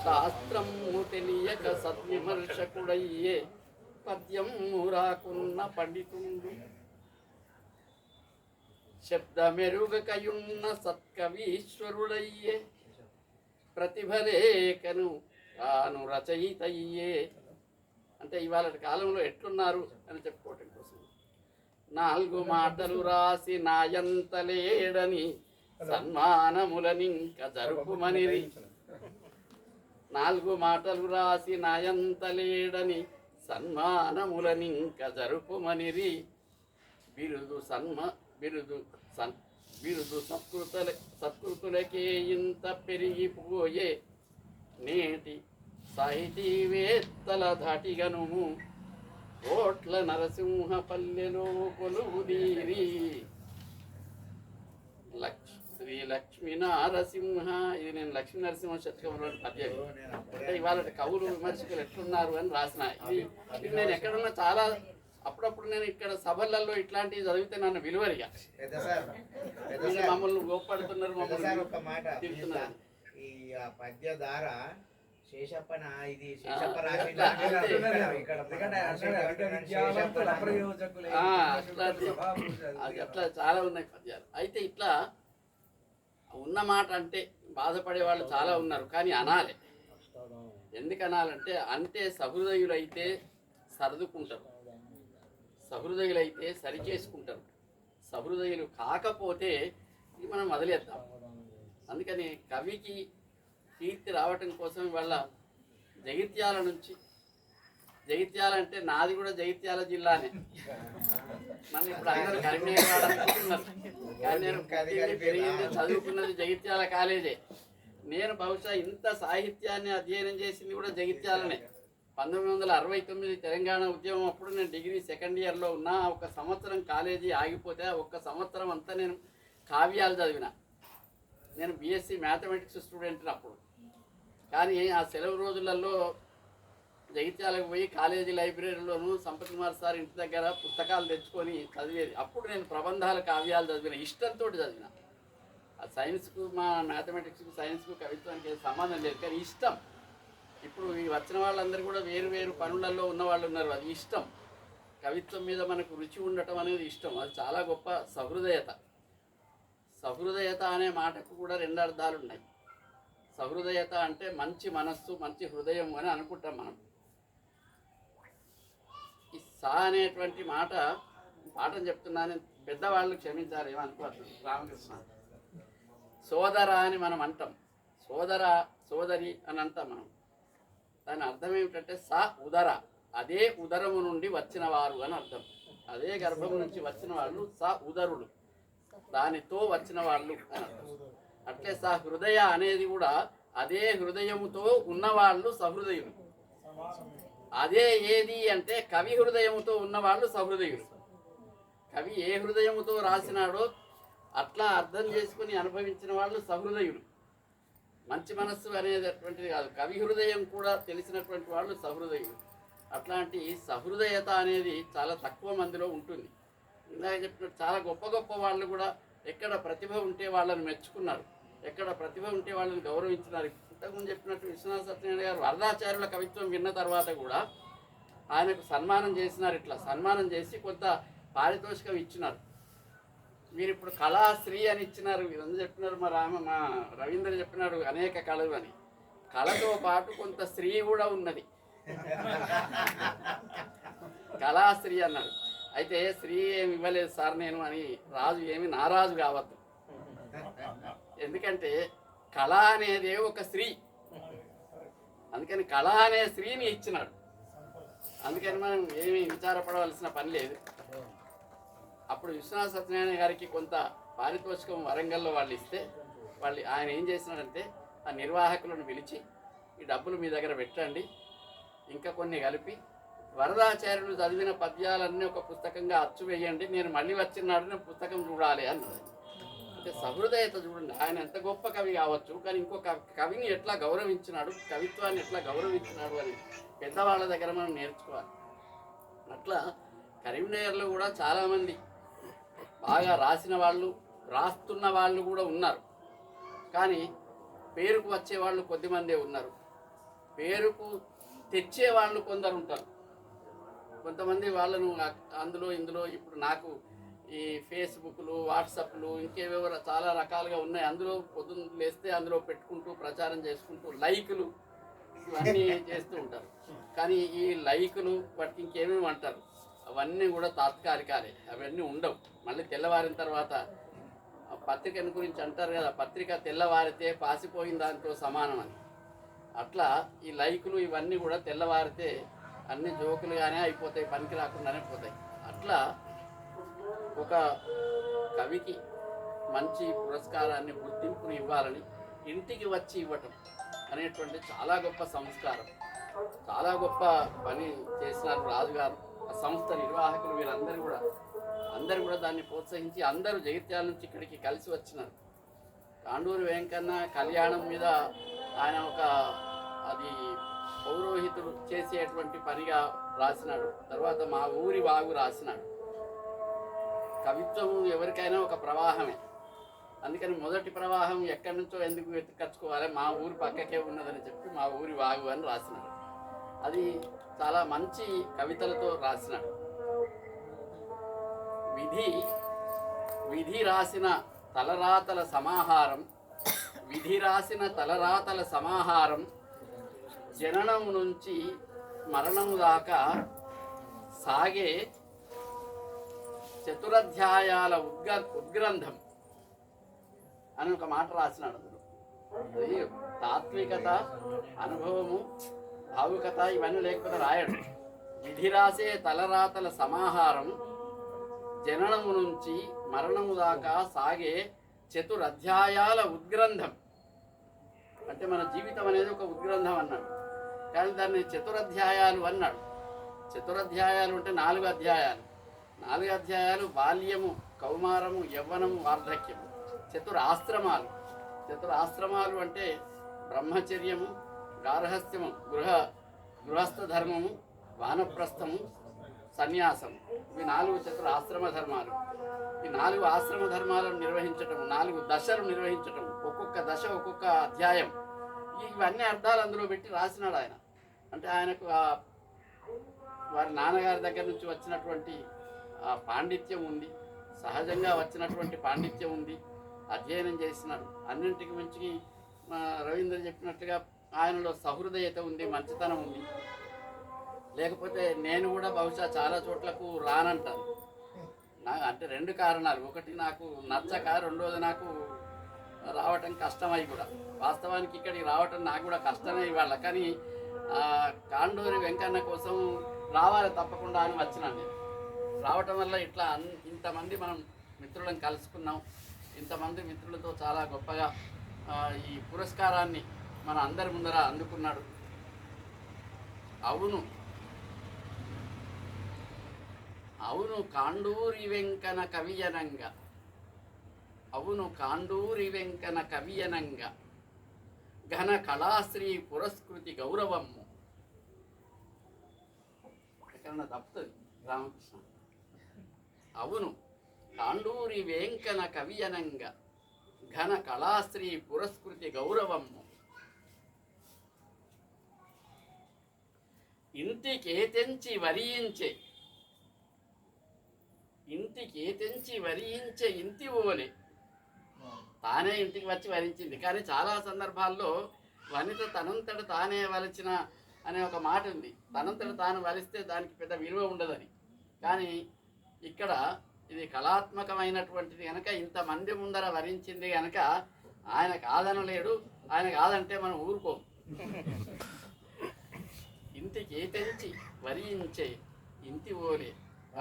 శాస్త్రము తెలియక సద్విమర్శకుడయ్యే, పద్యం రాకున్న పండితుండు, శబ్దమెరుగకయున్న సత్కవీశ్వరుడయ్యే, ప్రతిభలేకను తాను రచయితయ్యే. అంటే ఇవాళ కాలంలో ఎట్లున్నారు అని చెప్పుకోవటం కోసం 4 మాటలు రాసి నాయంతలేడని సన్మానములనింక జరుపుమనిరి, 4 మాటలు రాసి నాయంతలేడని సన్మానములనింక జరుపుమనిరి, బిరుదు సత్కృతులకే ఇంత పెరిగిపోయే, నేటి సాహితీవేత్తల ధాటిగనుము కోట్ల నరసింహ పల్లెలో కొలువుదీరి. శ్రీ లక్ష్మీ నరసింహ. ఇది నేను లక్ష్మీ నరసింహ శతకంలో పద్యం. అంటే ఇవాళ కవులు విమర్శకులు ఎట్లున్నారు అని రాసిన ఇది నేను ఎక్కడున్నా చాలా అప్పుడప్పుడు నేను ఇక్కడ సభలలో ఇట్లాంటివి చదివితే నన్ను విలువరిగా మమ్మల్ని గోపడుతున్నారు, మమ్మల్ని తిడుతున్నారు. ఈ పద్య ద్వారా శేషప్పన ఇది అట్లా చాలా ఉన్నాయి పద్యాలు. అయితే ఇట్లా ఉన్న మాట అంటే బాధపడే వాళ్ళు చాలా ఉన్నారు, కానీ అనాలి. ఎందుకు అనాలంటే అంటే సహృదయులైతే సర్దుకుంటారు, సహృదయులైతే సరి చేసుకుంటారు, సహృదయులు కాకపోతే ఇది మనం వదిలేద్దాం. అందుకని కవికి కీర్తి రావటం కోసం ఇవాళ జగిత్యాల నుంచి జగిత్యాల అంటే నాది కూడా జగిత్యాల జిల్లానే. మన ఇప్పుడు అందరూ కరీంనగర్ వాడనుకుంటున్నారు, కానీ నేను పుట్టింది పెరిగింది చదువుకున్నది జగిత్యాల కాలేజే. నేను బహుశా ఇంత సాహిత్యాన్ని అధ్యయనం చేసింది కూడా జగిత్యాలనే. 1969 తెలంగాణ ఉద్యమం అప్పుడు నేను డిగ్రీ సెకండ్ ఇయర్లో ఉన్నా. ఒక సంవత్సరం కాలేజీ ఆగిపోతే ఒక్క సంవత్సరం అంతా నేను కావ్యాలు చదివిన. నేను బీఎస్సీ మ్యాథమెటిక్స్ స్టూడెంట్ అప్పుడు. కానీ ఆ సెలవు రోజులలో జగిత్యాలకు పోయి కాలేజీ లైబ్రరీలోను సంపత్ కుమార్ సార్ ఇంటి దగ్గర పుస్తకాలు తెచ్చుకొని చదివేది. అప్పుడు నేను ప్రబంధాలు కావ్యాలు చదివిన, ఇష్టంతో చదివిన. ఆ సైన్స్కు మా మ్యాథమెటిక్స్కు సైన్స్కు కవిత్వానికి సంబంధం లేదు, కానీ ఇష్టం. ఇప్పుడు ఈ వచ్చిన వాళ్ళందరూ కూడా వేరు వేరు పనులలో ఉన్న వాళ్ళు ఉన్నారు, అది ఇష్టం. కవిత్వం మీద మనకు రుచి ఉండటం అనేది ఇష్టం, అది చాలా గొప్ప సహృదయత. సహృదయత అనే మాటకు కూడా రెండు అర్థాలు ఉన్నాయి. సహృదయత అంటే మంచి మనస్సు, మంచి హృదయం అని అనుకుంటాం మనం. ఈ సా అనేటువంటి మాట పాఠం చెప్తున్నాను, పెద్దవాళ్ళు క్షమించాలి, ఏమనుకోవచ్చు. రామకృష్ణ సోదర అని మనం అంటాం, సోదర సోదరి అని అంటాం మనం. దాని అర్థం ఏమిటంటే సా ఉదర, అదే ఉదరము నుండి వచ్చిన వారు అని అర్థం. అదే గర్భం నుంచి వచ్చిన వాళ్ళు సా ఉదరుడు, దానితో వచ్చిన వాళ్ళు అని అర్థం. అట్లే సా హృదయ అనేది కూడా అదే హృదయముతో ఉన్నవాళ్ళు సహృదయులు. అదే ఏది అంటే కవి హృదయముతో ఉన్నవాళ్ళు సహృదయులు. కవి ఏ హృదయముతో రాసినాడో అట్లా అర్థం చేసుకుని అనుభవించిన వాళ్ళు సహృదయులు. మంచి మనస్సు అనేటటువంటిది కాదు, కవి హృదయం కూడా తెలిసినటువంటి వాళ్ళు సహృదయులు. అట్లాంటి సహృదయత అనేది చాలా తక్కువ మందిలో ఉంటుంది. ఇందాక చెప్పినట్టు చాలా గొప్ప గొప్ప వాళ్ళు కూడా ఎక్కడ ప్రతిభ ఉంటే వాళ్ళని మెచ్చుకున్నారు, ఎక్కడ ప్రతిభ ఉంటే వాళ్ళని గౌరవించినారు. ఇంతకుముందు చెప్పినట్టు విశ్వనాథ సత్యనారాయణ గారు వరదాచార్యుల కవిత్వం విన్న తర్వాత కూడా ఆయనకు సన్మానం చేసినారు. ఇట్లా సన్మానం చేసి కొంత పారితోషికం ఇచ్చినారు. మీరు ఇప్పుడు కళాశ్రీ అని ఇచ్చినారు, వీరందరూ చెప్పినారు. మరి ఆమె మా రవీంద్ర చెప్పినాడు అనేక కళలు అని. కళతో పాటు కొంత స్త్రీ కూడా ఉన్నది, కళాశ్రీ అన్నాడు. అయితే స్త్రీ ఏమి ఇవ్వలేదు సార్ నేను అని రాజు ఏమి నారాజు కావద్దు. ఎందుకంటే కళ అనేది ఒక స్త్రీ, అందుకని కళ అనే స్త్రీని ఇచ్చినాడు. అందుకని మనం ఏమి విచారపడవలసిన పని లేదు. అప్పుడు విశ్వనాథ సత్యనారాయణ గారికి కొంత పారితోషికం వరంగల్లో వాళ్ళు ఇస్తే ఆయన ఏం చేసినాడంటే ఆ నిర్వాహకులను పిలిచి ఈ డబ్బులు మీ దగ్గర పెట్టండి, ఇంకా కొన్ని కలిపి వరదాచార్యులు చదివిన పద్యాలన్నీ ఒక పుస్తకంగా అచ్చు వేయండి, నేను మళ్ళీ వచ్చినాడు నేను పుస్తకం చూడాలి అన్నది. అంటే సహృదయత చూడండి, ఆయన ఎంత గొప్ప కవి కావచ్చు, కానీ ఇంకొక కవిని ఎట్లా గౌరవించినాడు, కవిత్వాన్ని ఎట్లా గౌరవించినాడు అని పెద్దవాళ్ళ దగ్గర మనం నేర్చుకోవాలి. అట్లా కరీంనగర్లో కూడా చాలామంది బాగా రాసిన వాళ్ళు, రాస్తున్న వాళ్ళు కూడా ఉన్నారు. కానీ పేరుకు వచ్చేవాళ్ళు కొద్దిమందే ఉన్నారు, పేరుకు తెచ్చేవాళ్ళు కొందరు ఉంటారు. కొంతమంది వాళ్ళను అందులో ఇందులో ఇప్పుడు నాకు ఈ ఫేస్బుక్లు, వాట్సాప్లు, ఇంకేవేవో చాలా రకాలుగా ఉన్నాయి. అందులో పొద్దున్న లేస్తే అందులో పెట్టుకుంటూ ప్రచారం చేసుకుంటూ లైకులు ఇవన్నీ చేస్తూ ఉంటారు. కానీ ఈ లైకులు వాటికి ఇంకేమేమి అంటారు, అవన్నీ కూడా తాత్కాలికాలే, అవన్నీ ఉండవు. మళ్ళీ తెల్లవారిన తర్వాత పత్రికను గురించి అంటారు కదా, పత్రిక తెల్లవారితే పాసిపోయిన దాంతో సమానం అని. అట్లా ఈ లైకులు ఇవన్నీ కూడా తెల్లవారితే అన్ని జోకులుగానే అయిపోతాయి, పనికి రాకుండానే పోతాయి. అట్లా ఒక కవికి మంచి పురస్కారాన్ని, గుర్తింపుని ఇవ్వాలని ఇంటికి వచ్చి ఇవ్వటం అనేటువంటి చాలా గొప్ప సంస్కారం, చాలా గొప్ప పని చేసినారు రాజుగారు. ఆ సంస్థ నిర్వాహకులు వీరందరూ కూడా దాన్ని ప్రోత్సహించి అందరూ జగిత్యాల నుంచి ఇక్కడికి కలిసి వచ్చినారు. కాండూరి వెంకన్న కళ్యాణం మీద ఆయన అది పౌరోహితుడు చేసేటువంటి పనిగా రాసినాడు. తర్వాత మా ఊరి వాగు రాసినాడు. కవిత్వం ఎవరికైనా ఒక ప్రవాహమే, అందుకని మొదటి ప్రవాహం ఎక్కడి నుంచో ఎందుకు వెతుకచ్చుకోవాలి, మా ఊరి పక్కకే ఉన్నదని చెప్పి మా ఊరి వాగు అని రాసినాడు. అది చాలా మంచి కవితలతో రాసినాడు. విధి రాసిన తలరాతల సమాహారం, జననం నుంచి మరణం దాకా సాగే చతురధ్యాయాల ఉద్గ్రంథం అని ఒక మాట రాసినాడు. అది తాత్వికత, అనుభవము, భావుకత ఇవన్నీ లేకపోతే రాయడు. విధి రాసే తలరాతల సమాహారం, జననము నుంచి మరణము దాకా సాగే చతురధ్యాయాల ఉద్గ్రంథం. అంటే మన జీవితం అనేది ఒక ఉద్గ్రంథం అన్నాడు, కానీ దాన్ని చతురధ్యాయాలు అన్నాడు. చతురధ్యాయాలు అంటే 4 అధ్యాయాలు. 4 అధ్యాయాలు బాల్యము, కౌమారము, యవ్వనము, వార్ధక్యము. చతురాశ్రమాలు. చతురాశ్రమాలు అంటే బ్రహ్మచర్యము, గార్హస్థ్యము, గృహస్థ ధర్మము, వానప్రస్థము, సన్యాసము. ఇవి 4 చతురాశ్రమ ధర్మాలు. ఈ 4 ఆశ్రమ ధర్మాలను నిర్వహించటం, 4 దశలు నిర్వహించటం, ఒక్కొక్క దశ ఒక్కొక్క అధ్యాయం. ఇవన్నీ అర్థాలు అందులో పెట్టి రాసినాడు ఆయన. అంటే ఆయనకు వారి నాన్నగారి దగ్గర నుంచి వచ్చినటువంటి పాండిత్యం ఉంది, సహజంగా వచ్చినటువంటి పాండిత్యం ఉంది, అధ్యయనం చేసినాడు. అన్నింటికి మించి రవీంద్ర చెప్పినట్టుగా ఆయనలో సహృదయత ఉంది, మంచితనం ఉంది. లేకపోతే నేను కూడా బహుశా చాలా చోట్లకు రానంటాను. అంటే 2 కారణాలు. ఒకటి నాకు నచ్చక, రెండోది నాకు రావటం కష్టమై కూడా. వాస్తవానికి ఇక్కడికి రావటం నాకు కూడా కష్టమే ఇవాళ. కానీ కాండూరి వెంకన్న కోసం రావాలి తప్పకుండా అని వచ్చినాను నేను. రావటం వల్ల ఇట్లా ఇంతమంది మనం మిత్రులను కలుసుకున్నాం. ఇంతమంది మిత్రులతో చాలా గొప్పగా ఈ పురస్కారాన్ని మన అందరి ముందర అందుకున్నాడు. అవును కాండూరి వెంకన కవియనంగా, అవును కాండూరి వెంకన కవియనంగా, ఘన కళాశ్రీ పురస్కృతి గౌరవము. ఎక్కడన్నా తప్పుతుంది రామకృష్ణ. అవును కాండూరి వెంకన కవియనంగా, ఘన కళాశ్రీ పురస్కృతి గౌరవము. ఇంటికేతెంచి వరించే ఇంటి ఓలే. తానే ఇంటికి వచ్చి వరించింది. కానీ చాలా సందర్భాల్లో వనిత తనంతట తానే వలిచిన అనే ఒక మాట ఉంది. తనంతట తాను వలిస్తే దానికి పెద్ద విలువ ఉండదని. కానీ ఇక్కడ ఇది కళాత్మకమైనటువంటిది కనుక ఇంతమంది ముందర వరించింది కనుక ఆయన కాదనలేడు. ఆయన కాదంటే మనం ఊరుకోం. ఇంటికి తెంచి వరించే ఇంటి ఓలే.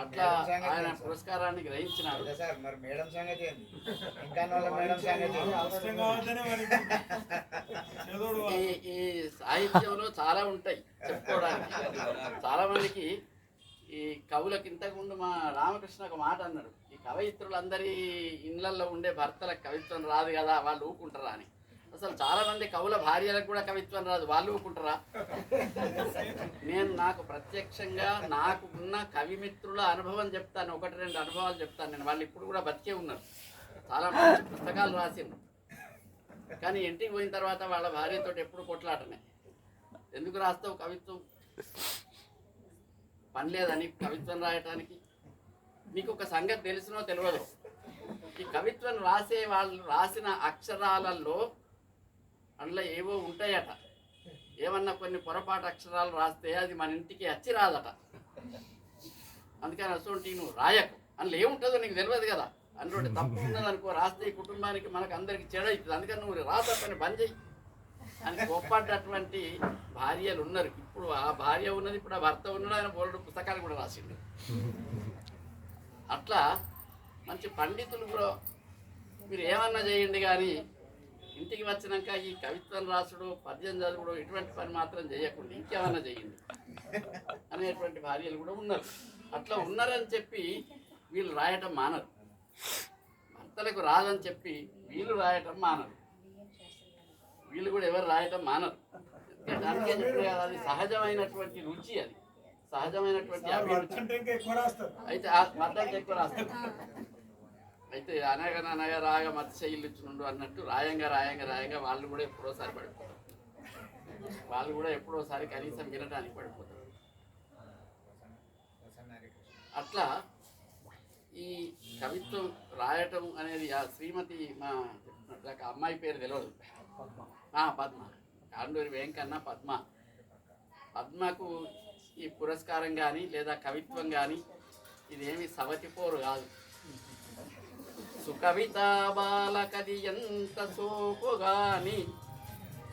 అట్లా ఆయన పురస్కారాన్ని గ్రహించినాడు. మరి మేడం సంగతి ఏంది? ఇంకా మేడం సంగతి ఈ సాహిత్యంలో చాలా ఉంటాయి చెప్పుకోవడానికి. చాలా మందికి ఈ కవులకు ఇంతకుముందు మా రామకృష్ణ ఒక మాట అన్నాడు, ఈ కవయిత్రులందరి ఇళ్లల్లో ఉండే భర్తలకు కవిత్వం రాదు కదా, వాళ్ళు ఊకుంటారా అని. అసలు చాలా మంది కవుల భార్యలకు కూడా కవిత్వం రాదు, వాళ్ళు ఊకుంటారా? నాకు ప్రత్యక్షంగా నాకు ఉన్న కవిమిత్రుల అనుభవం చెప్తాను. 1-2 అనుభవాలు చెప్తాను నేను. వాళ్ళు ఇప్పుడు కూడా బతికే ఉన్నారు, చాలా మంచి పుస్తకాలు రాసిండ్రు. కానీ ఇంటికి పోయిన తర్వాత వాళ్ళ భార్యతో ఎప్పుడు కొట్లాటనే. ఎందుకు రాస్తావు కవిత్వం? పని లేదని కవిత్వం రాయటానికి? నీకు ఒక సంగతి తెలిసినో తెలియదు, ఈ కవిత్వం రాసే వాళ్ళు రాసిన అక్షరాలలో అందులో ఏవో ఉంటాయట. ఏమన్నా కొన్ని పొరపాటు అక్షరాలు రాస్తే అది మన ఇంటికి వచ్చి రాదట. అందుకని అసలు నువ్వు రాయకు, అందులో ఏముంటుందో నీకు తెలియదు కదా. అందులో తప్పు ఉన్నదనుకో, రాస్తే ఈ కుటుంబానికి మనకు అందరికి చెడు అవుతుంది. అందుకని నువ్వు రాత పని బంద్ చేయి అని గొప్పటువంటి భార్యలు ఉన్నారు. ఇప్పుడు ఆ భార్య ఉన్నది, ఇప్పుడు ఆ భర్త ఉన్నాడు. ఆయన బోల్డ్ పుస్తకాలు కూడా రాసిండు. అట్లా మంచి పండితులు కూడా మీరు ఏమన్నా చేయండి, కానీ ఇంటికి వచ్చినాక ఈ కవిత్వం రాసుడు, పద్యం చదువుడు ఇటువంటి పని మాత్రం చేయకుండా ఇంకేమన్నా చేయండి అనేటువంటి భార్యలు కూడా ఉన్నారు. అట్లా ఉన్నారని చెప్పి వీళ్ళు రాయటం మానరు, భర్తలకు రాదని చెప్పి వీళ్ళు రాయటం మానరు, వీళ్ళు కూడా ఎవరు రాయటం మానరు. దానికే చెప్పిన కదా, అది సహజమైనటువంటి రుచి, అది సహజమైనటువంటి అభిరుచి. అయితే భర్తలకు ఎక్కువ రాస్తారు. అయితే అనగా రాగా మత్స్య ఇల్లుచుండు అన్నట్టు రాయంగా రాయంగా రాయంగా వాళ్ళు కూడా ఎప్పుడోసారి పడిపోతారు. వాళ్ళు కూడా ఎప్పుడోసారి కనీసం వినడానికి పడిపోతారు. అట్లా ఈ కవిత్వం రాయటం అనేది ఆ శ్రీమతి మా చెప్పినట్టు అమ్మాయి పేరు తెలియదు, పద్మ, కాండూరి వెంకన్న పద్మ. పద్మకు ఈ పురస్కారం కానీ లేదా కవిత్వం కానీ ఇదేమి సవతి పోరు కాదు. సుకవితా బాలకది ఎంత సోపుగాని,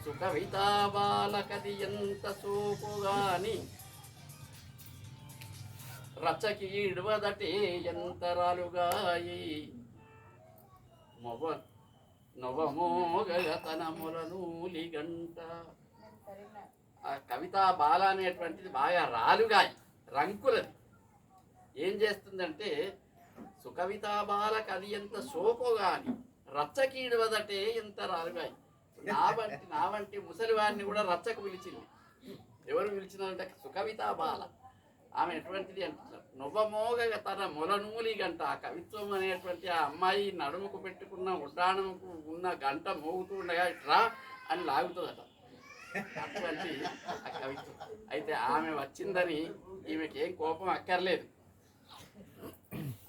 సుకవితా బాలకది ఎంత సోపుగాని, రచ్చకి ఇడవదటే ఎంతరాలుగాయి మొవ నవమోగయ తన మొలనూలి గంట. ఆ కవితా బాల అనేటువంటిది బాగా రాలుగాయి, రంకులది. ఏం చేస్తుందంటే సుకవితా బాల కది ఎంత సోపోగాని రచ్చకీడవదటే ఎంత రాలుగాయి. నా వంటి ముసలి వారిని కూడా రచ్చకు పిలిచింది. ఎవరు పిలిచినారంటే సుకవితా బాల. ఆమె ఎటువంటిది అంటున్నారు, నువ్వమోగ తన మొలనూలి గంట. ఆ కవిత్వం అనేటువంటి ఆ అమ్మాయి నడుముకు పెట్టుకున్న ఉడ్డాణముకు ఉన్న గంట మోగుతూ ఉండగా ఇట్లా అని లాగుతుందట. అటువంటి ఆ కవిత్వం. అయితే ఆమె వచ్చిందని ఈమెకి ఏం కోపం అక్కర్లేదు.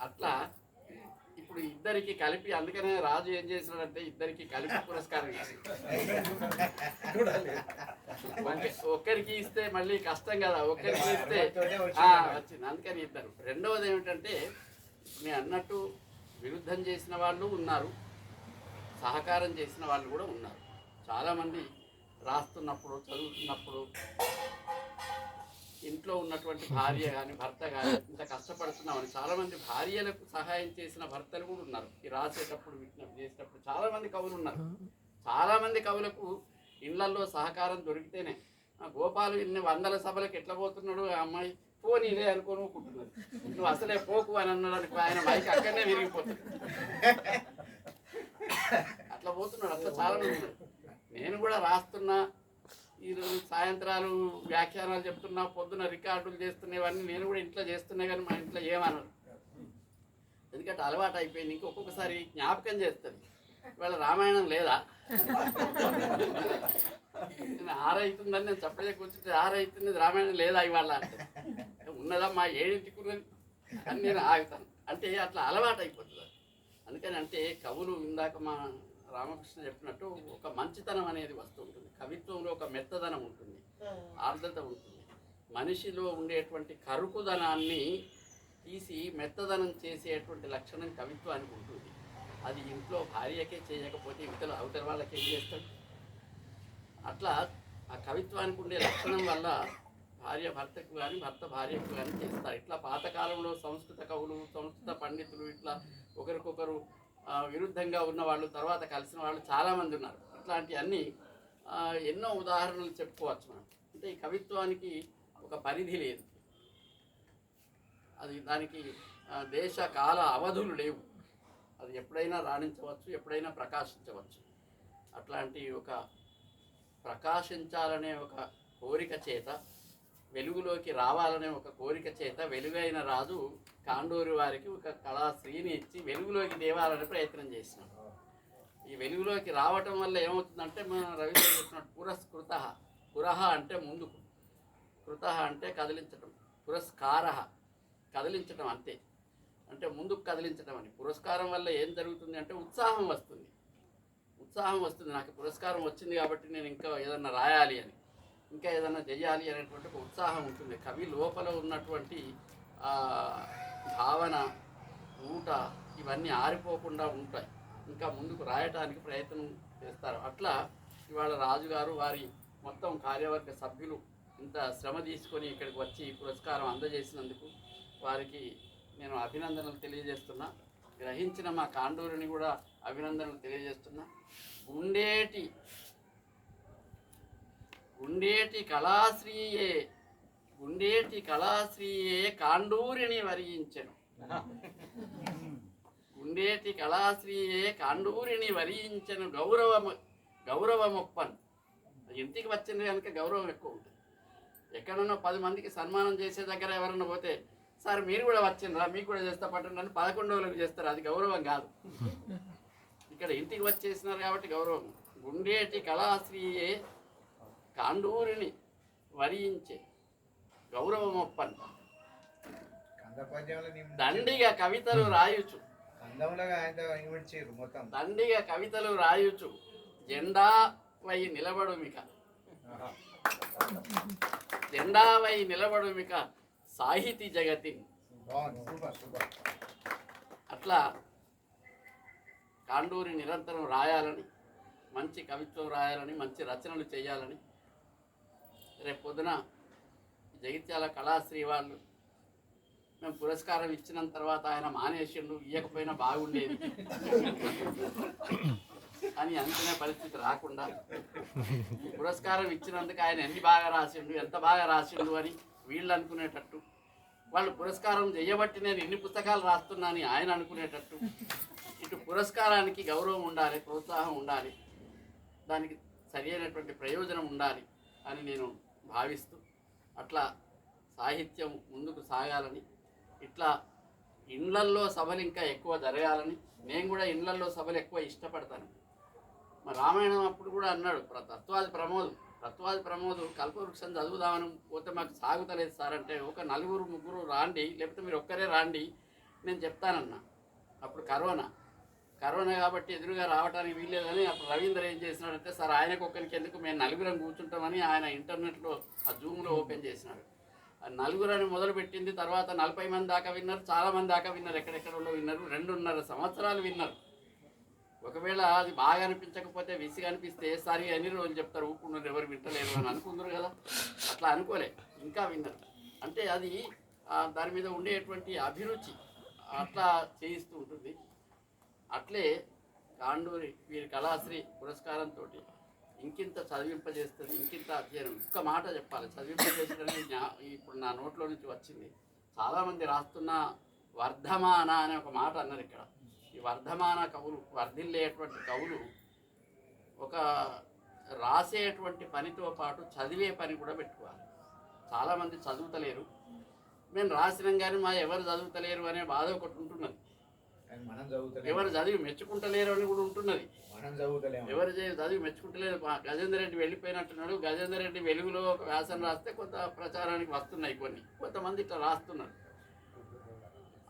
అట్లా ఇప్పుడు ఇద్దరికి కలిపి, అందుకనే రాజు ఏం చేసినాడంటే ఇద్దరికి కలిపి పురస్కారం ఇచ్చింది. ఒక్కరికి ఇస్తే మళ్ళీ కష్టం కదా, ఒక్కరికి ఇస్తే వచ్చింది. అందుకని ఇద్దరు. రెండవది ఏమిటంటే నేను అన్నట్టు విరుద్ధం చేసిన వాళ్ళు ఉన్నారు, సహకారం చేసిన వాళ్ళు కూడా ఉన్నారు. చాలామంది రాస్తున్నప్పుడు, చదువుతున్నప్పుడు ఇంట్లో ఉన్నటువంటి భార్య కానీ భర్త కానీ ఇంత కష్టపడుతున్నామని చాలామంది భార్యలకు సహాయం చేసిన భర్తలు కూడా ఉన్నారు. ఈ రాసేటప్పుడు విజ్ఞప్తి చేసేటప్పుడు చాలామంది కవులు ఉన్నారు. చాలామంది కవులకు ఇళ్లల్లో సహకారం దొరికితేనే. గోపాలు ఇన్ని 100 సభలకు ఎట్లా పోతున్నాడు, ఆ అమ్మాయి పోనీ ఇదే అనుకోనుకుంటున్నది, నువ్వు అసలే పోకు అని అన్నాడు. ఆయన మైకి అక్కడనే విరిగిపోతుంది. అట్లా పోతున్నాడు. అట్లా చాలా మంది ఉన్నారు. నేను కూడా రాస్తున్నా, ఈరోజు సాయంత్రాలు వ్యాఖ్యానాలు చెప్తున్నా, పొద్దున రికార్డులు చేస్తున్నవన్నీ నేను కూడా ఇంట్లో చేస్తున్నా. కానీ మా ఇంట్లో ఏమన్నారు, ఎందుకంటే అలవాటు అయిపోయింది. ఇంకొకసారి జ్ఞాపకం చేస్తుంది, ఇవాళ రామాయణం లేదా, నేను 6 అవుతుందని నేను చెప్పలే కూర్చుంటే 6 అవుతుంది రామాయణం లేదా ఇవాళ అంటే, ఉన్నదమ్మా 7ంటికి ఉన్నది అని నేను ఆగుతాను. అంటే అట్లా అలవాటు అయిపోతుంది. అందుకని అంటే కవులు ఇందాక మా రామకృష్ణ చెప్పినట్టు ఒక మంచితనం అనేది వస్తూ ఉంటుంది. కవిత్వంలో ఒక మెత్తదనం ఉంటుంది, ఆర్ద్రత ఉంటుంది. మనిషిలో ఉండేటువంటి కరుకుదనాన్ని తీసి మెత్తదనం చేసేటువంటి లక్షణం కవిత్వానికి ఉంటుంది. అది ఇంట్లో భార్యకే చేయకపోతే అవతల వాళ్ళకి ఏం చేస్తాడు? అట్లా ఆ కవిత్వానికి ఉండే లక్షణం వల్ల భార్య భర్తకు కానీ భర్త భార్యకు కానీ చేస్తారు. ఇట్లా పాతకాలంలో సంస్కృత కవులు, సంస్కృత పండితులు ఇట్లా ఒకరికొకరు విరుద్ధంగా ఉన్న వాళ్ళు తర్వాత కలిసిన వాళ్ళు చాలామంది ఉన్నారు. ఇట్లాంటి అన్నీ ఎన్నో ఉదాహరణలు చెప్పుకోవచ్చు మనం. అంటే ఈ కవిత్వానికి ఒక పరిధి లేదు, అది దానికి దేశ కాల అవధులు లేవు. అది ఎప్పుడైనా రాణించవచ్చు, ఎప్పుడైనా ప్రకాశించవచ్చు. అట్లాంటి ఒక ప్రకాశించాలనే ఒక కోరిక చేత, వెలుగులోకి రావాలనే ఒక కోరిక చేత వెలుగైన రాజు కాండూరి వారికి ఒక కళాశ్రీని ఇచ్చి వెలుగులోకి తేవాలనే ప్రయత్నం చేసినాడు. ఈ వెలుగులోకి రావటం వల్ల ఏమవుతుందంటే మనం రవీంద్ర చెప్పినట్టు పురస్కృత. పురహ అంటే ముందుకు, కృత అంటే కదిలించటం, పురస్కార కదిలించటం అంతే. అంటే ముందుకు కదిలించటం అని. పురస్కారం వల్ల ఏం జరుగుతుంది అంటే ఉత్సాహం వస్తుంది. నాకు పురస్కారం వచ్చింది కాబట్టి నేను ఇంకా ఏదన్నా రాయాలి అని, ఇంకా ఏదన్నా చెయ్యాలి అనేటువంటి ఒక ఉత్సాహం ఉంటుంది. కవి లోపల ఉన్నటువంటి భావన, ఊట ఇవన్నీ ఆరిపోకుండా ఉంటాయి, ఇంకా ముందుకు రాయటానికి ప్రయత్నం చేస్తారు. అట్లా ఇవాళ రాజుగారు వారి మొత్తం కార్యవర్గ సభ్యులు ఇంత శ్రమ తీసుకొని ఇక్కడికి వచ్చి పురస్కారం అందజేసినందుకు వారికి నేను అభినందనలు తెలియజేస్తున్నా. గ్రహించిన మా కాండూరిని కూడా అభినందనలు తెలియజేస్తున్నా. గుండేటి కళాశ్రీయే కాండూరిని వరించెను. గుండేటి కళాశ్రీయే కాండూరిని వరించెను గౌరవమొప్పను. ఇంటికి వచ్చింది కనుక గౌరవం ఎక్కువ ఉంటుంది. ఎక్కడన్నా 10 మందికి సన్మానం చేసే దగ్గర ఎవరన్నా పోతే, సార్ మీరు కూడా వచ్చిండ్రా, మీకు కూడా చేస్తా పట్టండి అని 11వ చేస్తారు. అది గౌరవం కాదు. ఇక్కడ ఇంటికి వచ్చేసినారు కాబట్టి గౌరవం. గుండేటి కళాశ్రీయే కాండూరిని వరించే గౌరవమొప్పన్. దండిగా కవితలు రాయుచు, దండిగా కవితలు రాయుచు జెండావై నిలబడుమిక, జెండావై నిలబడుమిక సాహితీ జగతి. అట్లా కాండూరి నిరంతరం రాయాలని, మంచి కవిత్వం రాయాలని, మంచి రచనలు చేయాలని, రేపు పొద్దున జగిత్యాల కళాశ్రీ వాళ్ళు మేము పురస్కారం ఇచ్చిన తర్వాత ఆయన మానేసిండు, ఇవ్వకపోయినా బాగుండేది అని అనుకునే పరిస్థితి రాకుండా, పురస్కారం ఇచ్చినందుకు ఆయన ఎన్ని బాగా రాసిండు, ఎంత బాగా రాసిండు అని వీళ్ళు అనుకునేటట్టు, వాళ్ళు పురస్కారం చేయబట్టి నేను ఇన్ని పుస్తకాలు రాస్తున్నాను ఆయన అనుకునేటట్టు, ఇటు పురస్కారానికి గౌరవం ఉండాలి, ప్రోత్సాహం ఉండాలి, దానికి సరి అయినటువంటి ప్రయోజనం ఉండాలి అని నేను భావిస్తూ, అట్లా సాహిత్యం ముందుకు సాగాలని, ఇట్లా ఇండ్లల్లో సభలు ఇంకా ఎక్కువ జరగాలని, నేను కూడా ఇండ్లల్లో సభలు ఎక్కువ ఇష్టపడతాను. మరి రామాయణం అప్పుడు కూడా అన్నాడు తత్వాది ప్రమోదు కల్పవృక్షం చదువుదామని పోతే మాకు సాగుతలేదు సార్ అంటే, ఒక 4-3 రాండి, లేకపోతే మీరు ఒక్కరే రాండి నేను చెప్తానన్నా. అప్పుడు కరోనా కాబట్టి ఎదురుగా రావడానికి వీల్లేదని అప్పుడు రవీంద్ర ఏం చేసినాడంటే, సార్ ఆయనకు ఒక్కరికి ఎందుకు, మేము 4 కూర్చుంటామని ఆయన ఇంటర్నెట్లో ఆ జూమ్లో ఓపెన్ చేసినాడు. ఆ 4 మొదలుపెట్టింది, తర్వాత 40 మంది దాకా విన్నారు, చాలామంది దాకా విన్నారు, ఎక్కడెక్కడో విన్నారు, 2.5 సంవత్సరాలు విన్నారు. ఒకవేళ అది బాగా అనిపించకపోతే, విసిగా అనిపిస్తే సరి ఎన్ని రోజులు చెప్తారు, ఊపుకున్నారు, ఎవరు వింటలేరు అని అనుకుందరు కదా. అట్లా అనుకోలే, ఇంకా విన్నారు. అంటే అది దాని మీద ఉండేటువంటి అభిరుచి అట్లా చేయిస్తూ ఉంటుంది. అట్లే కాండూరి వీరి కళాశ్రీ పురస్కారంతో ఇంకింత చదివింపజేస్తుంది, ఇంకింత అధ్యయనం. ఒక్క మాట చెప్పాలి, చదివింపజేస్తుందని ఇప్పుడు నా నోట్లో నుంచి వచ్చింది. చాలామంది రాస్తున్న వర్ధమాన అనే ఒక మాట అన్నారు ఇక్కడ. ఈ వర్ధమాన కవులు, వర్ధిల్లేటువంటి కవులు ఒక రాసేటువంటి పనితో పాటు చదివే పని కూడా పెట్టుకోవాలి. చాలామంది చదువుతలేరు, మేము రాసినాం కానీ ఎవరు చదువుతలేరు అనే బాధ ఒకటి ఉంటున్నది. ఎవరు చదివి మెచ్చుకుంటలేరు అని కూడా ఉంటున్నది. ఎవరు చదివి మెచ్చుకుంటలేరు. గజేందర్ రెడ్డి వెళ్ళిపోయినట్టున్నాడు. గజేందర్ రెడ్డి వెలుగులో ఒక వ్యాసం రాస్తే కొంత ప్రచారానికి వస్తున్నాయి, కొంతమంది ఇట్లా రాస్తున్నారు.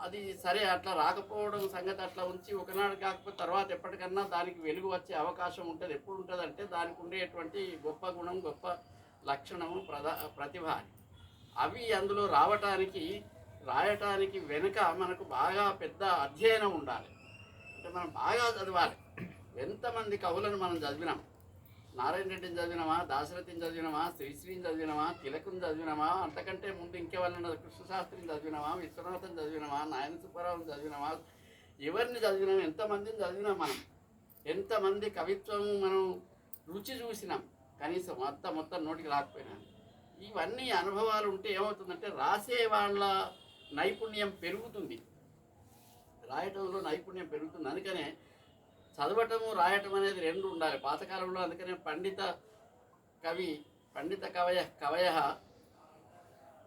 అది సరే, అట్లా రాకపోవడం సంగతి అట్లా ఉంచి, ఒకనాడు కాకపోతే తర్వాత ఎప్పటికన్నా దానికి వెలుగు వచ్చే అవకాశం ఉంటుంది. ఎప్పుడు ఉంటుంది అంటే దానికి ఉండేటువంటి గొప్ప గుణం, గొప్ప లక్షణము, ప్రతిభ అవి అందులో రాయటానికి వెనుక మనకు బాగా పెద్ద అధ్యయనం ఉండాలి. అంటే మనం బాగా చదవాలి. ఎంతమంది కవులను మనం చదివినాం? నారాయణ రెడ్డిని చదివినామా, దాశరథిని చదివినామా, శ్రీశ్రీని చదివినామా, తిలకుని చదివినామా, అంతకంటే ముందు ఇంకెవరన్నా కృష్ణశాస్త్రిని చదివినామా, విశ్వనాథని చదివినామా, నాయన సుబ్బారావుని చదివినామా, ఎవరిని చదివినాం? ఎంతమందిని చదివినాం మనం? ఎంతమంది కవిత్వం మనం రుచి చూసినాం? కనీసం మొత్తం నోటికి రాకపోయినా. ఇవన్నీ అనుభవాలు ఉంటే ఏమవుతుందంటే రాసే వాళ్ళ నైపుణ్యం పెరుగుతుంది, రాయటంలో నైపుణ్యం పెరుగుతుంది. అందుకనే చదవటము రాయటం అనేది 2 ఉండాలి పాతకాలంలో. అందుకనే పండిత కవయ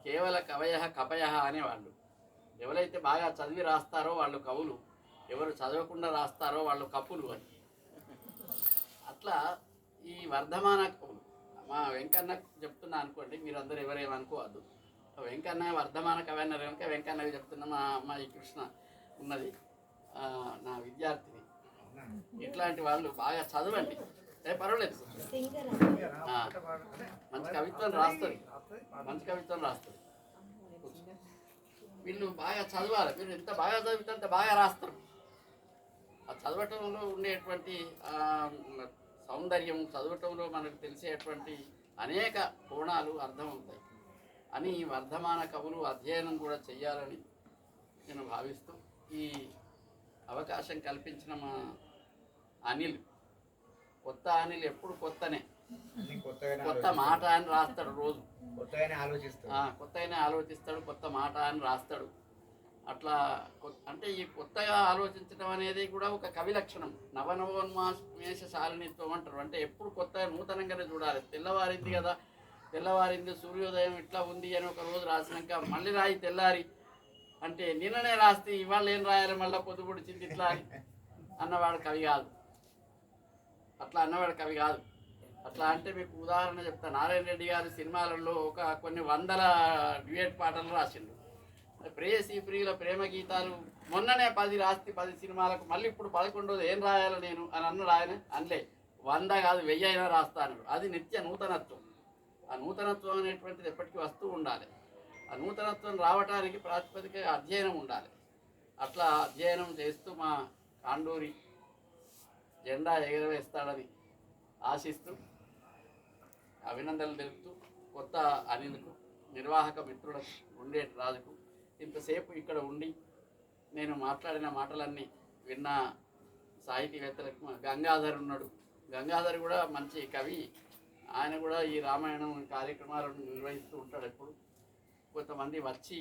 కేవల కపయ అనేవాళ్ళు. ఎవరైతే బాగా చదివి రాస్తారో వాళ్ళు కవులు, ఎవరు చదవకుండా రాస్తారో వాళ్ళు కపులు అని. అట్లా ఈ వర్ధమాన కవులు, మా వెంకన్న చెప్తున్నా అనుకోండి, మీరందరూ ఎవరేమనుకోవద్దు. వెంకన్న వర్ధమాన కవి అన్నారు కనుక వెంకన్నవి చెప్తున్నా. మా అమ్మాయి కృష్ణ ఉన్నది, నా విద్యార్థిని. ఇట్లాంటి వాళ్ళు బాగా చదవండి, పర్వాలేదు, మంచి కవిత్వం రాస్తుంది. వీళ్ళు బాగా చదవాలి. మీరు ఎంత బాగా చదివితే అంత బాగా రాస్తారు. ఆ చదవటంలో ఉండేటువంటి సౌందర్యం, చదవటంలో మనకు తెలిసేటువంటి అనేక కోణాలు అర్థమవుతాయి అని వర్ధమాన కవులు అధ్యయనం కూడా చెయ్యాలని నేను భావిస్తూ, ఈ అవకాశం కల్పించిన మా అనిల్, కొత్త అనిల్ ఎప్పుడు కొత్తనే, కొత్త మాట అని రాస్తాడు, రోజు కొత్తగానే ఆలోచిస్తాడు, కొత్త మాట అని రాస్తాడు. అట్లా అంటే ఈ కొత్తగా ఆలోచించడం అనేది కూడా ఒక కవి లక్షణం. నవనవోన్మేషశాలినిత్వం అంటారు. అంటే ఎప్పుడు కొత్తగా నూతనంగానే చూడాలి. తెల్లవారింది కదా, తెల్లవారింది, సూర్యోదయం ఇట్లా ఉంది అని ఒక రోజు రాసినాక మళ్ళీ రాయి తెల్లారి అంటే నిన్ననే రాస్తే ఇవాళ ఏం రాయాలి, మళ్ళీ పొద్దుపొడిచింది ఇట్లా అన్నవాడు కవి కాదు. అట్లా అంటే మీకు ఉదాహరణ చెప్తా. నారాయణ రెడ్డి గారి సినిమాలలో కొన్ని 100 డ్యూయట్ పాటలు రాసిండు. ప్రేయసీ ప్రియుల ప్రేమ గీతాలు మొన్ననే 10 రాస్తే 10 సినిమాలకు, మళ్ళీ ఇప్పుడు 11వ ఏం రాయాలి నేను అని అన్నాడు ఆయన. అనలే, 100 కాదు 1000 అయినా రాస్తాను. అది నిత్య నూతనత్వం. ఆ నూతనత్వం అనేటువంటిది ఎప్పటికీ వస్తూ ఉండాలి. ఆ నూతనత్వం రావడానికి ప్రాతిపదిక అధ్యయనం ఉండాలి. అట్లా అధ్యయనం చేస్తూ మా కాండూరి జెండా ఎగరవేస్తాడని ఆశిస్తూ అభినందనలు తెలుపుతూ, కొత్త అనిల్కు, నిర్వాహక మిత్రులకు, ఉండేటి రాజుకు ఇంతసేపు ఇక్కడ ఉండి నేను మాట్లాడిన మాటలన్నీ విన్న సాహితీవేత్తలకు గంగాధర్ ఉన్నాడు. గంగాధర్ కూడా మంచి కవి. ఆయన కూడా ఈ రామాయణం కార్యక్రమాలను నిర్వహిస్తూ ఉంటాడు. ఎప్పుడు కొంతమంది వచ్చి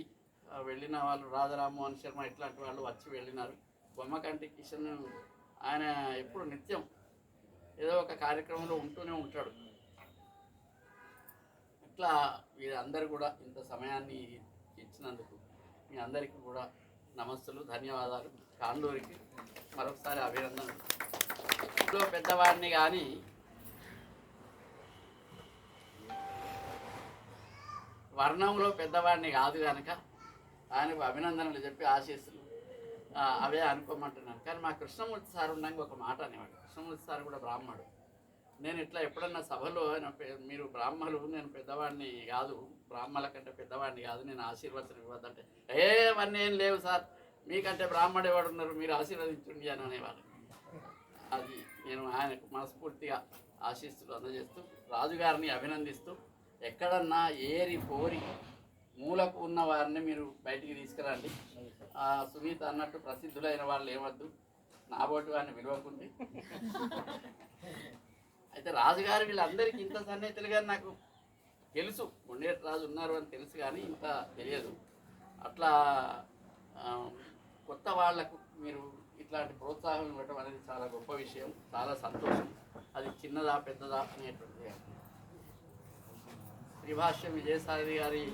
వెళ్ళిన వాళ్ళు రాజరామ్మోహన్ శర్మ ఇట్లాంటి వాళ్ళు వచ్చి వెళ్ళినారు. బొమ్మకంటి కిషన్ ఆయన ఎప్పుడు నిత్యం ఏదో ఒక కార్యక్రమంలో ఉంటూనే ఉంటాడు. ఇట్లా వీరందరూ కూడా ఇంత సమయాన్ని ఇచ్చినందుకు మీ అందరికీ కూడా నమస్తులు, ధన్యవాదాలు. కాండూరికి మరొకసారి అభినందనలు. ఇంట్లో పెద్దవాడిని కానీ వర్ణంలో పెద్దవాడిని కాదు కనుక ఆయనకు అభినందనలు చెప్పి ఆశీస్సులు అవే అనుకోమంటున్నాను. కానీ మా కృష్ణమూర్తి సార్ ఉన్నాక ఒక మాట అనేవాడు. కృష్ణమూర్తి సార్ కూడా బ్రాహ్మడు. నేను ఇట్లా ఎప్పుడన్నా సభలో మీరు బ్రాహ్మలు, నేను పెద్దవాడిని కాదు, బ్రాహ్మల కంటే పెద్దవాడిని కాదు, నేను ఆశీర్వచనం ఇవ్వద్దంటే అవన్నీ ఏం లేవు సార్, మీకంటే బ్రాహ్మడు ఎవడు ఉన్నారు, మీరు ఆశీర్వదించండి అని అనేవాడు. అది నేను ఆయనకు మనస్ఫూర్తిగా ఆశీస్సులు అందజేస్తూ రాజుగారిని అభినందిస్తూ, ఎక్కడన్నా ఏరి పోరి మూలకు ఉన్న వారిని మీరు బయటికి తీసుకురండి. సునీత అన్నట్టు ప్రసిద్ధులైన వాళ్ళు ఏమద్దు, నాబోటి వారిని విలువకుంది. అయితే రాజుగారు వీళ్ళందరికీ ఇంత సన్నిహితులుగా నాకు తెలుసు, ఉండేటి రాజు ఉన్నారు అని తెలుసు కానీ ఇంత తెలియదు. అట్లా కొత్త వాళ్లకు మీరు ఇట్లాంటి ప్రోత్సాహం ఇవ్వటం అనేది చాలా గొప్ప విషయం, చాలా సంతోషం. అది చిన్నదా పెద్దదా అనేటువంటిది. శ్రీభాష్యం విజయసాయి గారి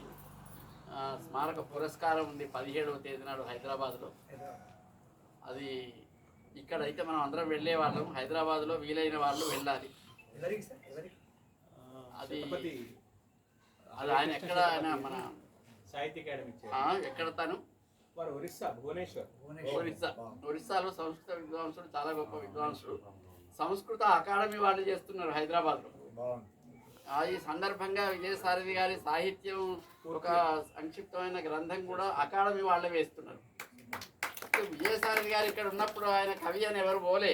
స్మారక పురస్కారం ఉంది 17వ తేదీ నాడు హైదరాబాద్లో. అది ఇక్కడైతే మనం అందరం వెళ్ళే వాళ్ళం, హైదరాబాద్లో వీలైన వాళ్ళు వెళ్ళాలి. అది అది ఆయన ఎక్కడ, ఆయన మన సాహిత్య అకాడమీ ఎక్కడ తను ఒరిస్సాలో సంస్కృత విద్వాంసుడు, చాలా గొప్ప విద్వాంసుడు. సంస్కృత అకాడమీ వాళ్ళు చేస్తున్నారు హైదరాబాద్లో. ఈ సందర్భంగా విజయసారథి గారి సాహిత్యం ఒక సంక్షిప్తమైన గ్రంథం కూడా అకాడమీ వాళ్ళే వేస్తున్నారు. విజయసారథి గారు ఇక్కడ ఉన్నప్పుడు ఆయన కవి అని ఎవరు పోలే.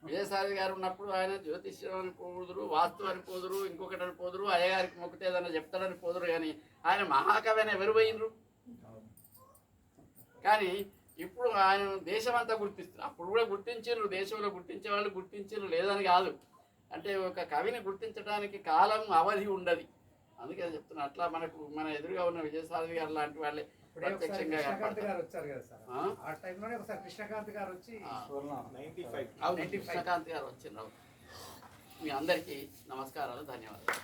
విజయసారథి గారు ఉన్నప్పుడు ఆయన జ్యోతిష్యం అని పోదురు, వాస్తు అని పోదురు, ఇంకొకటి అని పోదురు, అయ్యగారికి మొక్కుతేదన్నా చెప్తాడని పోదురు. కానీ ఆయన మహాకవి అని ఎవరు పోయినరు. కానీ ఇప్పుడు ఆయన దేశమంతా గుర్తిస్తారు. అప్పుడు కూడా గుర్తించారు, దేశంలో గుర్తించే వాళ్ళు గుర్తించారు, లేదని కాదు. అంటే ఒక కవిని గుర్తించడానికి కాలం అవధి ఉండదు. అందుకే చెప్తున్నా. అట్లా మనకు మన ఎదురుగా ఉన్న విజయసారథి గారు లాంటి వాళ్ళే ప్రత్యక్షంగా కృష్ణకాంత్ గారు వచ్చారు కదా సార్, ఆ టైంలోనే ఒకసారి కృష్ణకాంత్ గారు వచ్చి కృష్ణకాంత్ గారు వచ్చిండ్రు. మీ అందరికీ నమస్కారాలు, ధన్యవాదాలు.